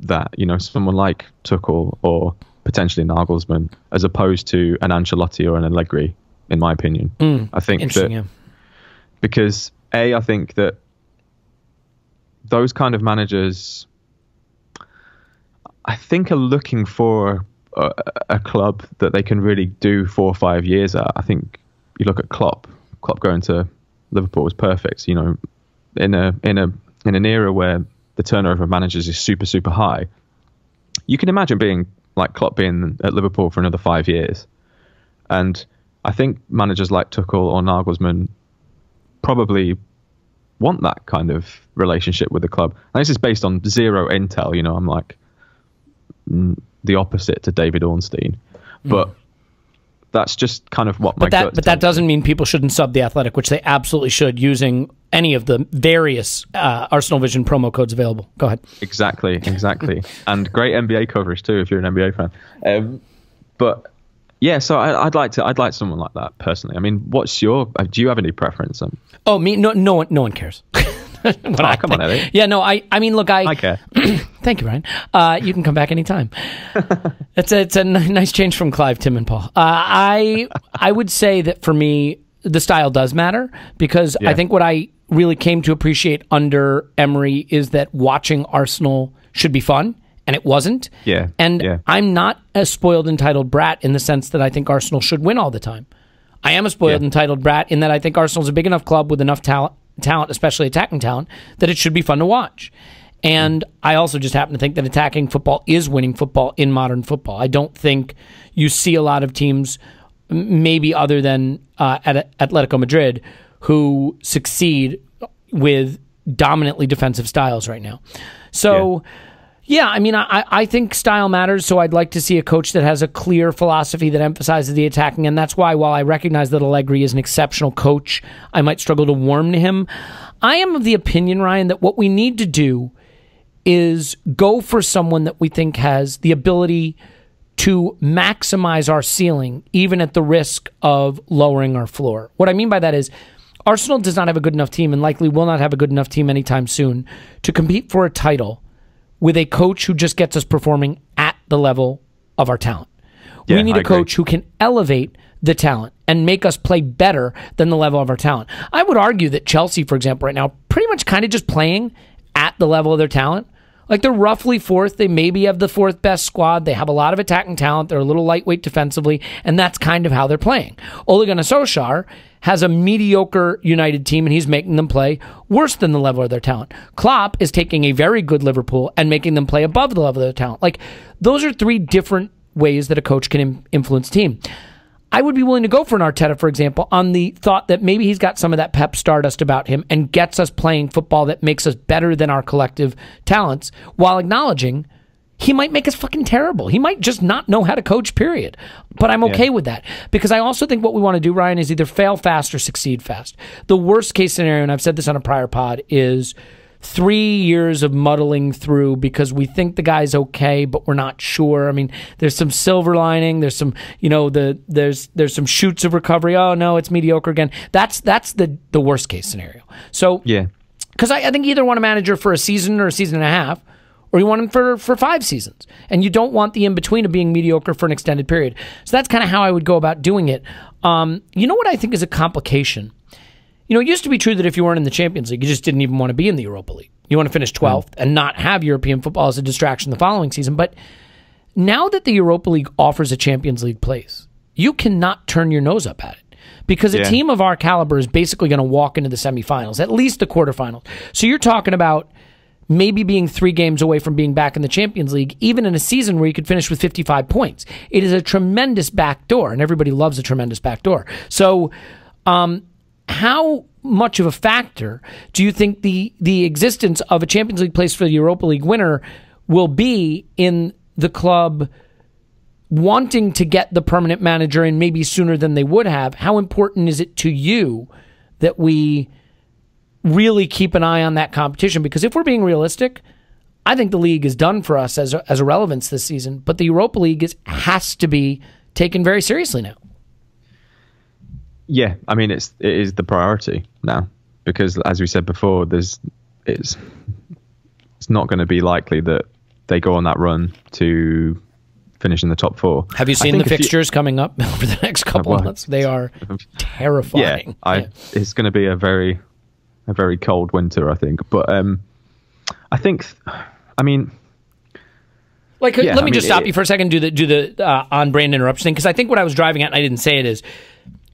that, someone like Tuchel or potentially Nagelsmann, as opposed to an Ancelotti or an Allegri, in my opinion. I think that because I think that those kind of managers, I think, are looking for a club that they can really do 4 or 5 years at. I think you look at Klopp going to Liverpool was perfect. In an era where the turnover of managers is super, super high, you can imagine being like Klopp being at Liverpool for another 5 years. And I think managers like Tuchel or Nagelsmann probably want that kind of relationship with the club. And this is based on zero intel. I'm like the opposite to David Ornstein, but that's just kind of what my gut. But that doesn't mean people shouldn't sub The Athletic, which they absolutely should, using any of the various Arsenal Vision promo codes available. Go ahead. Exactly, and great NBA coverage too if you're an NBA fan. But yeah, so I'd like someone like that personally. I mean, do you have any preference? Oh, me? No one cares. Come on, Elliot. Yeah, no, I mean, look, I care. Thank you, Ryan. You can come back anytime. It's a nice change from Clive, Tim, and Paul. I would say that for me, the style does matter, because I think what I really came to appreciate under Emery is that watching Arsenal should be fun, and it wasn't. Yeah. And I'm not a spoiled, entitled brat in the sense that I think Arsenal should win all the time. I am a spoiled, entitled brat in that I think Arsenal's a big enough club with enough talent, especially attacking talent, that it should be fun to watch. And I also just happen to think that attacking football is winning football in modern football. I don't think you see a lot of teams, maybe other than at Atletico Madrid, who succeed with dominantly defensive styles right now. So, yeah, I mean, I think style matters, so I'd like to see a coach that has a clear philosophy that emphasizes the attacking, and that's why, while I recognize that Allegri is an exceptional coach, I might struggle to warm to him. I am of the opinion, Ryan, that what we need to do is go for someone that we think has the ability to maximize our ceiling, even at the risk of lowering our floor. What I mean by that is, Arsenal does not have a good enough team, and likely will not have a good enough team anytime soon, to compete for a title with a coach who just gets us performing at the level of our talent. We need a coach who can elevate the talent and make us play better than the level of our talent. I would argue that Chelsea, for example, right now, pretty much kind of just playing at the level of their talent. Like, they're roughly fourth. They maybe have the fourth best squad. They have a lot of attacking talent. They're a little lightweight defensively, and that's kind of how they're playing. Ole Gunnar Solskjaer has a mediocre United team, and he's making them play worse than the level of their talent. Klopp is taking a very good Liverpool and making them play above the level of their talent. Like, those are three different ways that a coach can influence a team. I would be willing to go for an Arteta, for example, on the thought that maybe he's got some of that Pep Stardust about him and gets us playing football that makes us better than our collective talents, while acknowledging he might make us fucking terrible. He might just not know how to coach, period. But I'm okay with that, because I also think what we want to do, Ryan, is either fail fast or succeed fast. The worst case scenario, and I've said this on a prior pod, is 3 years of muddling through because we think the guy's okay, but we're not sure. I mean, there's some silver lining. There's some, there's some shoots of recovery. Oh no, it's mediocre again. That's the worst case scenario. So Yeah. Because I think you either want a manager for a season or a season and a half, or you want him for 5 seasons. And you don't want the in-between of being mediocre for an extended period. So that's kind of how I would go about doing it. You know what I think is a complication? It used to be true that if you weren't in the Champions League, you just didn't even want to be in the Europa League. You want to finish 12th and not have European football as a distraction the following season. But now that the Europa League offers a Champions League place, you cannot turn your nose up at it. Because a team of our caliber is basically going to walk into the semifinals, at least the quarterfinals. So you're talking about maybe being 3 games away from being back in the Champions League, even in a season where you could finish with 55 points. It is a tremendous backdoor, and everybody loves a tremendous backdoor. So, how much of a factor do you think the existence of a Champions League place for the Europa League winner will be in the club wanting to get the permanent manager and maybe sooner than they would have? How important is it to you that we really keep an eye on that competition? Because if we're being realistic, I think the league is done for us as a relevance this season, but the Europa League has to be taken very seriously now. Yeah, I mean, it is the priority now, because as we said before, it's not going to be likely that they go on that run to finish in the top 4. Have you seen the fixtures coming up over the next couple of months? They are terrifying. Yeah, it's going to be a very cold winter, I think. But I think, I mean, like, let me just stop you for a second. Do the on brand interruption thing, because I think what I was driving at, and I didn't say it, is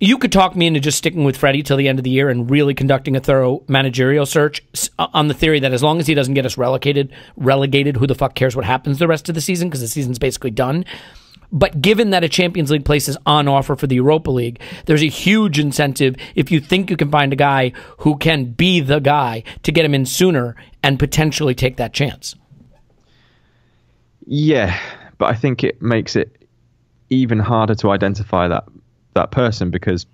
you could talk me into just sticking with Freddie till the end of the year and really conducting a thorough managerial search on the theory that as long as he doesn't get us relegated, who the fuck cares what happens the rest of the season, because the season's basically done. But given that a Champions League place is on offer for the Europa League, there's a huge incentive, if you think you can find a guy who can be the guy, to get him in sooner and potentially take that chance. Yeah, but I think it makes it even harder to identify that person, because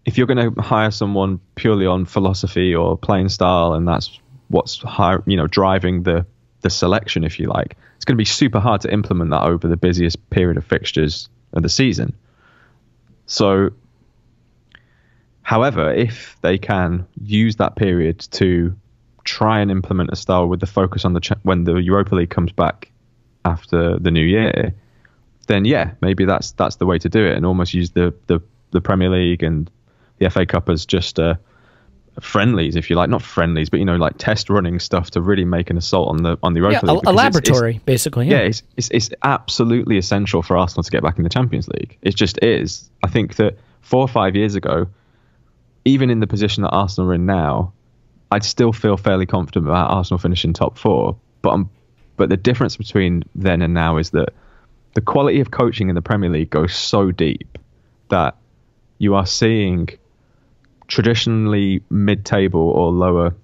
if you're going to hire someone purely on philosophy or playing style, and that's what's driving the selection, if you like, it's going to be super hard to implement that over the busiest period of fixtures of the season. So, however, if they can use that period to try and implement a style with the focus on when the Europa League comes back after the new year, then yeah, maybe that's the way to do it, and almost use the Premier League and the FA Cup as just friendlies, if you like, not friendlies, but like test running stuff to really make an assault on the Europa League. A laboratory, basically. Yeah, it's absolutely essential for Arsenal to get back in the Champions League. It just is. I think that 4 or 5 years ago, even in the position that Arsenal are in now, I'd still feel fairly confident about Arsenal finishing top 4. But the difference between then and now is that the quality of coaching in the Premier League goes so deep that you are seeing traditionally mid-table or lower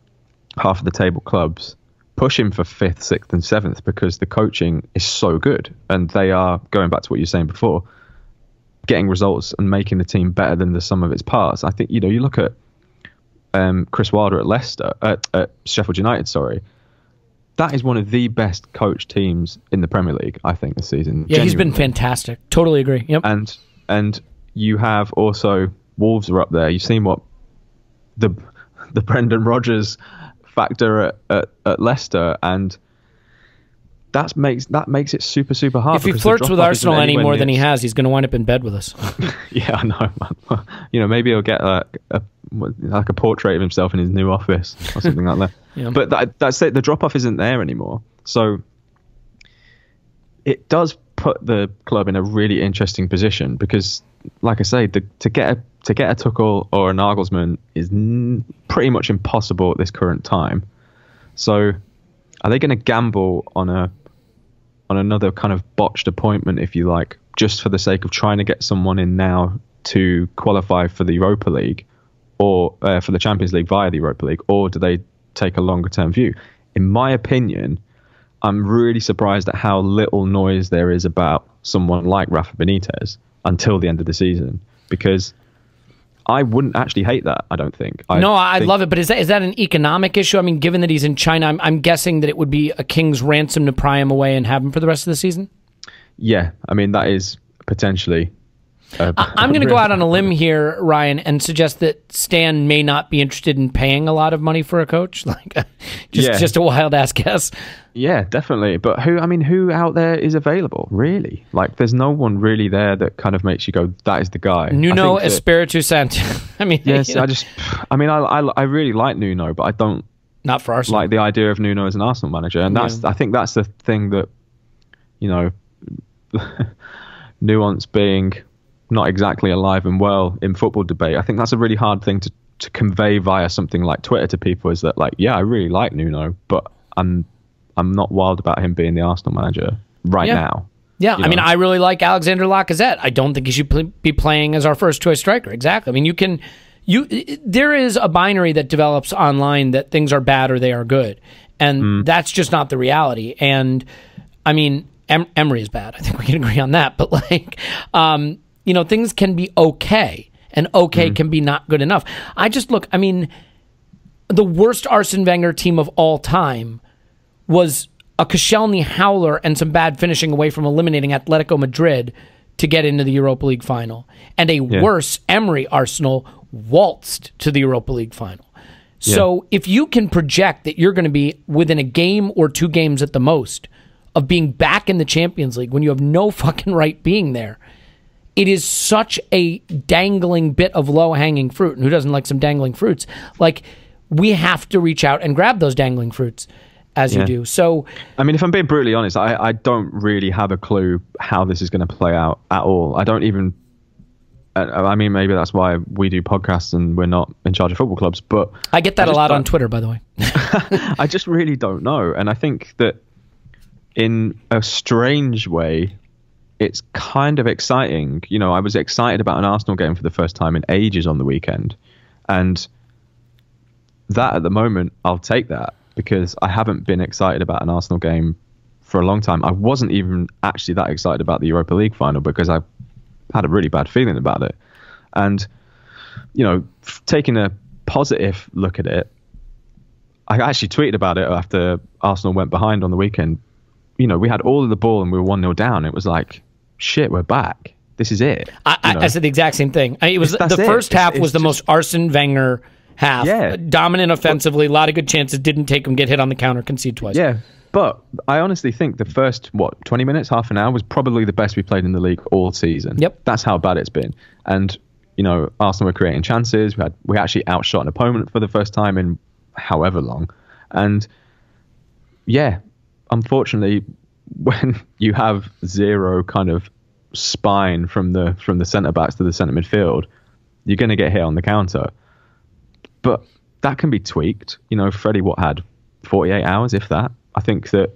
half of the table clubs pushing for 5th, 6th and 7th because the coaching is so good, and they are, going back to what you were saying before, getting results and making the team better than the sum of its parts. I think, you look at Chris Wilder at Sheffield United, that is one of the best coached teams in the Premier League, I think, this season. Yeah, he's been fantastic. Totally agree. Yep. And you have also Wolves are up there. You've seen what the Brendan Rodgers factor at Leicester, and that makes it super, super hard. If he flirts with Arsenal any more than he has, he's going to wind up in bed with us. Yeah, I know, man. Maybe he'll get a portrait of himself in his new office or something like that. Yeah. But that's it. The drop-off isn't there anymore. So it does put the club in a really interesting position because, like I say, to get a Tuchel or a Nagelsmann is pretty much impossible at this current time. So are they going to gamble on another kind of botched appointment, if you like, just for the sake of trying to get someone in now to qualify for the Europa League or for the Champions League via the Europa League, or do they take a longer term view? In my opinion, I'm really surprised at how little noise there is about someone like Rafa Benitez until the end of the season, because I wouldn't actually hate that, I don't think. I'd love it, but is that an economic issue? I mean, given that he's in China, I'm guessing that it would be a king's ransom to pry him away and have him for the rest of the season? Yeah, I mean, that is potentially... I'm going to go out on a limb here, Ryan, and suggest that Stan may not be interested in paying a lot of money for a coach. Just a wild-ass guess. Yeah, definitely. But who out there is available, really? Like, there's no one really there that kind of makes you go, that is the guy. Nuno Espiritu Santo. Yes, I really like Nuno, but I don't not for Arsenal. like the idea of Nuno as an Arsenal manager. And I think that's the thing that, nuance being not exactly alive and well in football debate. I think that's a really hard thing to convey via something like Twitter to people, is that, like, yeah, I really like Nuno, but I'm not wild about him being the Arsenal manager right now. Yeah, I really like Alexander Lacazette. I don't think he should be playing as our first choice striker. Exactly. I mean, there is a binary that develops online that things are bad or they are good, and that's just not the reality. And I mean, Emery is bad. I think we can agree on that. But things can be okay, and okay can be not good enough. The worst Arsene Wenger team of all time was a Koscielny howler and some bad finishing away from eliminating Atletico Madrid to get into the Europa League final. And a worse Emery Arsenal waltzed to the Europa League final. So if you can project that you're going to be within a game or two games at the most of being back in the Champions League when you have no fucking right being there, it is such a dangling bit of low-hanging fruit. And who doesn't like some dangling fruits? Like, we have to reach out and grab those dangling fruits as you do. So, if I'm being brutally honest, I don't really have a clue how this is going to play out at all. I don't even... maybe that's why we do podcasts and we're not in charge of football clubs, but... I get that a lot on Twitter, by the way. I just really don't know. And I think that in a strange way, it's kind of exciting. I was excited about an Arsenal game for the first time in ages on the weekend. And that, at the moment, I'll take that, because I haven't been excited about an Arsenal game for a long time. I wasn't even actually that excited about the Europa League final because I had a really bad feeling about it. And, taking a positive look at it, I actually tweeted about it after Arsenal went behind on the weekend. We had all of the ball and we were 1-0 down. It was like, shit, we're back. This is it. I said the exact same thing. The first half was the most Arsene Wenger half. Yeah. Dominant offensively, a lot of good chances, didn't take them, get hit on the counter, concede twice. Yeah, but I honestly think the first, 20 minutes, half an hour was probably the best we played in the league all season. Yep. That's how bad it's been. And, Arsenal were creating chances. We actually outshot an opponent for the first time in however long. And, yeah, unfortunately, when you have zero kind of spine from the centre-backs to the centre midfield, you're going to get hit on the counter. But that can be tweaked. Freddie had 48 hours, if that. I think that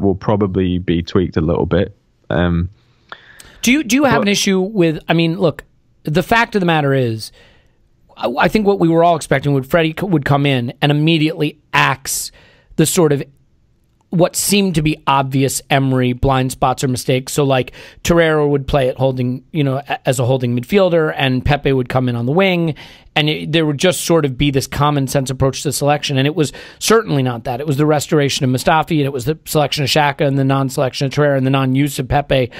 will probably be tweaked a little bit. Do you have an issue with? Look, the fact of the matter is, I think what we were all expecting would Freddie would come in and immediately axe the sort of what seemed to be obvious Emery blind spots or mistakes. So like Torreira would play at holding, as a holding midfielder, and Pepe would come in on the wing, and there would just sort of be this common sense approach to selection. And it was certainly not that. It was the restoration of Mustafi, and it was the selection of Xhaka, and the non-selection of Torreira, and the non-use of Pepe.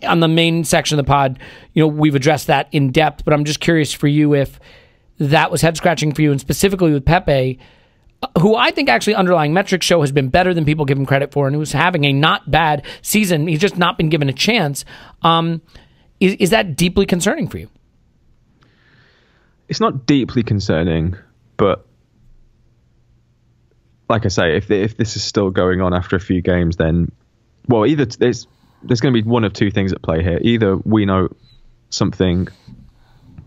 On the main section of the pod, we've addressed that in depth, but I'm just curious for you if that was head scratching for you, and specifically with Pepe. who I think actually underlying metrics show has been better than people give him credit for, and who's having a not bad season. He's just not been given a chance. Is that deeply concerning for you? It's not deeply concerning, but like I say, if this is still going on after a few games, then, well, either there's going to be one of two things at play here. Either we know something,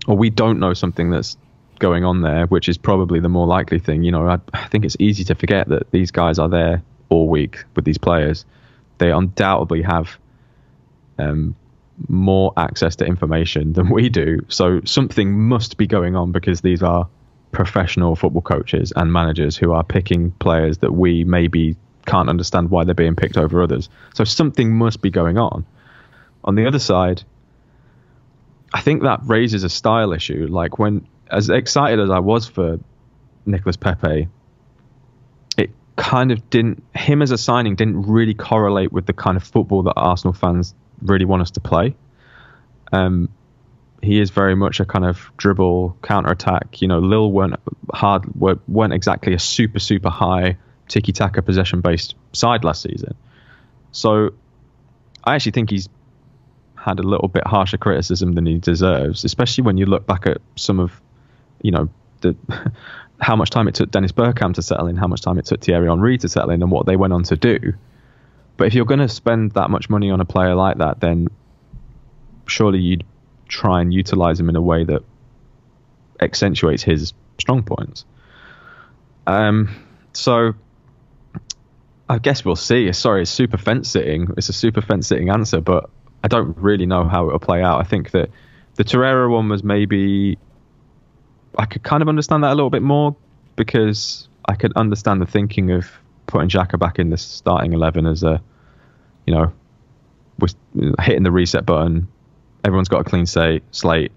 or we don't know something that's going on there, which is probably the more likely thing. I think it's easy to forget that these guys are there all week with these players. They undoubtedly have more access to information than we do. So something must be going on, because these are professional football coaches and managers who are picking players that we maybe can't understand why they're being picked over others. So something must be going on. On the other side, I think that raises a style issue. Like, when, as excited as I was for Nicolas Pepe, it kind of him as a signing didn't really correlate with the kind of football that Arsenal fans really want us to play. He is very much a kind of dribble, counter-attack. Lille weren't exactly a super high tiki-taka possession-based side last season. So I actually think he's had a little bit harsher criticism than he deserves, especially when you look back at some of, how much time it took Dennis Bergkamp to settle in, how much time it took Thierry Henry to settle in, and what they went on to do. But if you're going to spend that much money on a player like that, then surely you'd try and utilize him in a way that accentuates his strong points. So I guess we'll see. Sorry, it's super fence sitting. It's a super fence sitting answer, but I don't really know how it will play out. I think that the Torreira one was maybe, I could kind of understand that a little bit more, because I could understand the thinking of putting Xhaka back in the starting 11 as a, was hitting the reset button. Everyone's got a clean slate,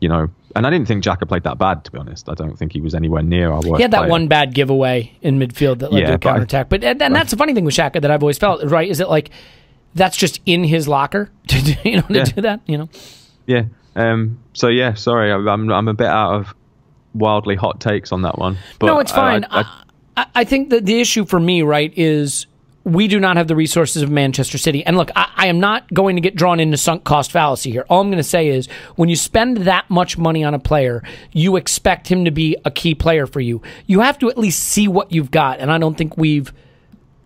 and I didn't think Xhaka played that bad, to be honest. I don't think he was anywhere near our worst He had that player. One bad giveaway in midfield that led to a counterattack. But that's the funny thing with Xhaka that I've always felt, right? Is it like that's just in his locker to do that? Yeah. So yeah, sorry, I'm a bit out of wildly hot takes on that one. But no, it's fine. I think that the issue for me, right, is we do not have the resources of Manchester City. And look, I am not going to get drawn into sunk cost fallacy here. All I'm going to say is when you spend that much money on a player, you expect him to be a key player for you. You have to at least see what you've got. And I don't think we've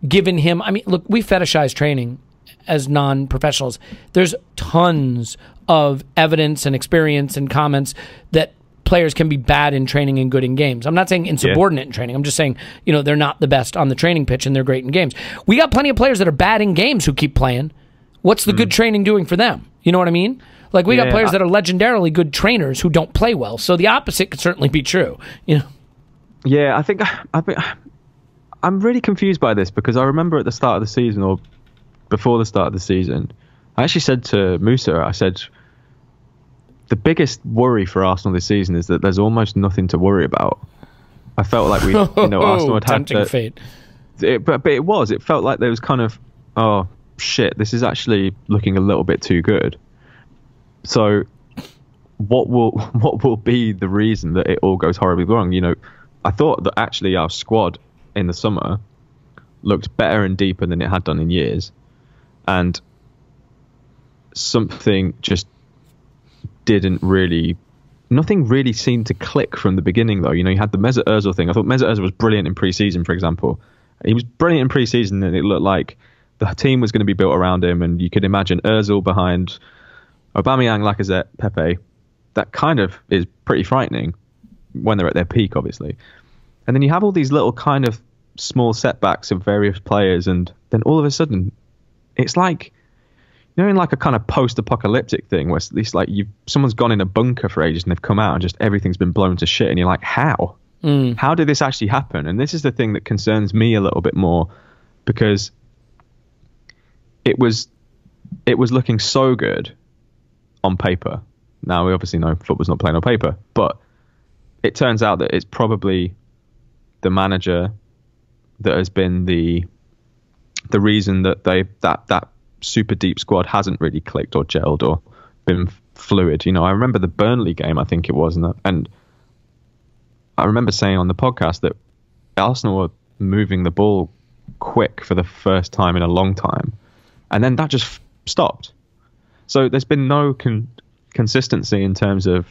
given him... I mean, look, we fetishize training as non-professionals. There's tons of evidence and experience and comments that players can be bad in training and good in games. I'm not saying insubordinate in training. I'm just saying, they're not the best on the training pitch and they're great in games. We got plenty of players that are bad in games who keep playing. What's the good training doing for them? You know what I mean? Like, we got players that are legendarily good trainers who don't play well. So the opposite could certainly be true. Yeah, I think I'm really confused by this, because I remember at the start of the season, or before the start of the season, I actually said to Musa, I said, the biggest worry for Arsenal this season is that there's almost nothing to worry about. I felt like Arsenal had tempting fate. But it was. It felt like there was kind of, oh shit, this is actually looking a little bit too good. So, what will be the reason that it all goes horribly wrong? I thought that actually our squad in the summer looked better and deeper than it had done in years, and something just nothing really seemed to click from the beginning, though. You had the Mesut Ozil thing. I thought Mesut Ozil was brilliant in pre-season, for example. He was brilliant in pre-season, and it looked like the team was going to be built around him, and you could imagine Ozil behind Aubameyang, Lacazette, Pepe. That kind of is pretty frightening when they're at their peak, obviously. And then you have all these little kind of small setbacks of various players, and then all of a sudden, it's like, in like a kind of post-apocalyptic thing where it's like someone's gone in a bunker for ages and they've come out and just everything's been blown to shit, and you're like, how? How did this actually happen? And this is the thing that concerns me a little bit more, because it was looking so good on paper. Now, we obviously know football's not playing on paper, but it turns out that it's probably the manager that has been the reason that that super deep squad hasn't really clicked or gelled or been fluid. I remember the Burnley game, I think it was, and I remember saying on the podcast that Arsenal were moving the ball quick for the first time in a long time, and then that just stopped. So there's been no consistency in terms of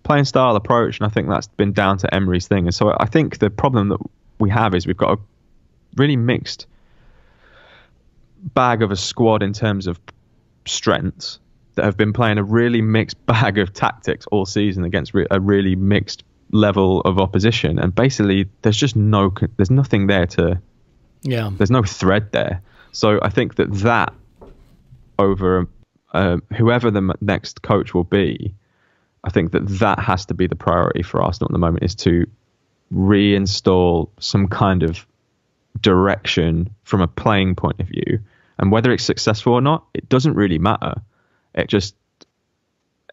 playing style, approach, and I think that's been down to Emery's thing. And so I think the problem that we have is we've got a really mixed bag of a squad in terms of strengths that have been playing a really mixed bag of tactics all season against a really mixed level of opposition, and basically there's nothing there there's no thread there. So I think that over whoever the next coach will be, I think that has to be the priority for Arsenal at the moment, is to reinstall some kind of direction from a playing point of view. And whether it's successful or not, it doesn't really matter.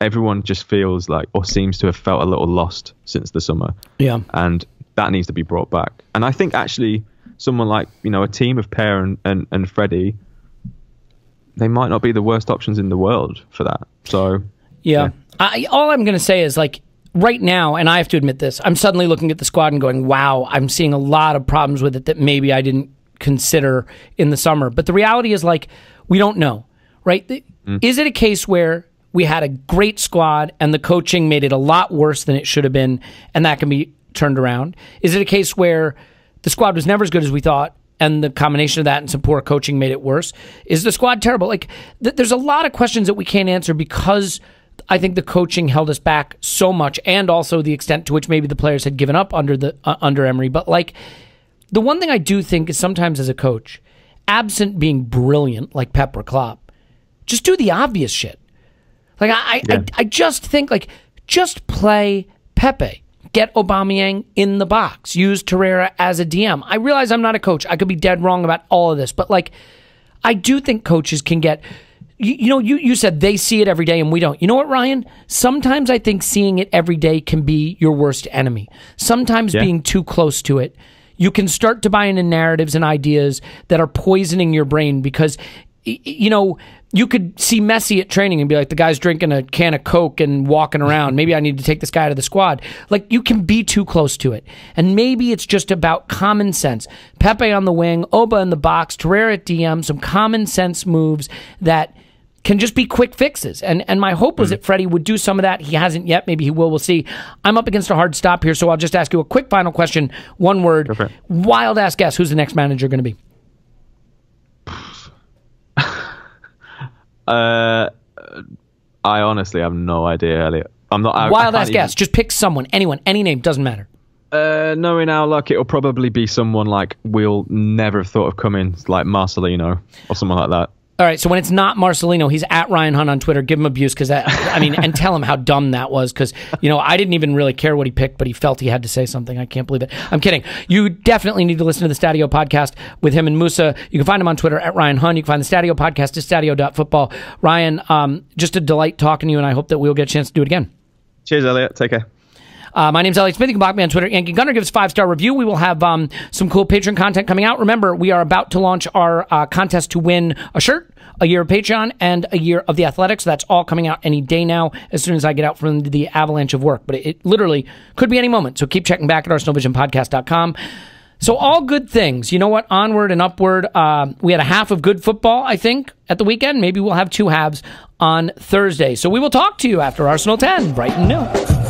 Everyone just feels like, or seems to have felt a little lost since the summer. Yeah. And that needs to be brought back. And I think actually someone like, a team of Per and Freddie, they might not be the worst options in the world for that. So, yeah. All I'm going to say is, like, right now, and I have to admit this, I'm suddenly looking at the squad and going, wow, I'm seeing a lot of problems with it that maybe I didn't consider in the summer. But the reality is, like, we don't know, right? Is it a case where we had a great squad and the coaching made it a lot worse than it should have been, and that can be turned around? Is it a case where the squad was never as good as we thought, and the combination of that and some poor coaching made it worse? Is the squad terrible? Like, there's a lot of questions that we can't answer because I think the coaching held us back so much, and also the extent to which maybe the players had given up under Emery. But, like, the one thing I do think is sometimes as a coach, absent being brilliant like Pep or Klopp, just do the obvious shit. Like, I just think, like, just play Pepe. Get Aubameyang in the box. Use Torreira as a DM. I realize I'm not a coach. I could be dead wrong about all of this. But, like, I do think coaches can get... You said they see it every day and we don't. You know what, Ryan? Sometimes I think seeing it every day can be your worst enemy. Sometimes being too close to it, you can start to buy into narratives and ideas that are poisoning your brain because... you could see Messi at training and be like, the guy's drinking a can of Coke and walking around. Maybe I need to take this guy out of the squad. Like, you can be too close to it. And maybe it's just about common sense. Pepe on the wing, Oba in the box, Torreira at DM, some common sense moves that can just be quick fixes. And my hope was that Freddie would do some of that. He hasn't yet. Maybe he will. We'll see. I'm up against a hard stop here, so I'll just ask you a quick final question. One word. Okay. Wild ass guess. Who's the next manager going to be? I honestly have no idea, Elliot. I'm not. Wild ass guess. Just pick someone, anyone, any name, doesn't matter. Knowing our luck, it'll probably be someone like we'll never have thought of coming, like Marcelino or someone like that. All right, so when it's not Marcelino, he's at Ryan Hunt on Twitter. Give him abuse, because and tell him how dumb that was, because I didn't even really care what he picked, but he felt he had to say something. I can't believe it. I'm kidding. You definitely need to listen to the Stadio podcast with him and Musa. You can find him on Twitter at Ryan Hunt. You can find the Stadio podcast at stadio.football. Ryan, just a delight talking to you, and I hope that we'll get a chance to do it again. Cheers, Elliot. Take care. My name's Elliot Smith. You can block me on Twitter. Yankee Gunner gives 5-star review. We will have some cool Patreon content coming out. Remember, we are about to launch our contest to win a shirt, a year of Patreon, and a year of The Athletic. So that's all coming out any day now, as soon as I get out from the avalanche of work. But it literally could be any moment. So keep checking back at ArsenalVisionPodcast.com. So all good things. You know what? Onward and upward. We had a half of good football, I think, at the weekend. Maybe we'll have two halves on Thursday. So we will talk to you after Arsenal 10, bright and new.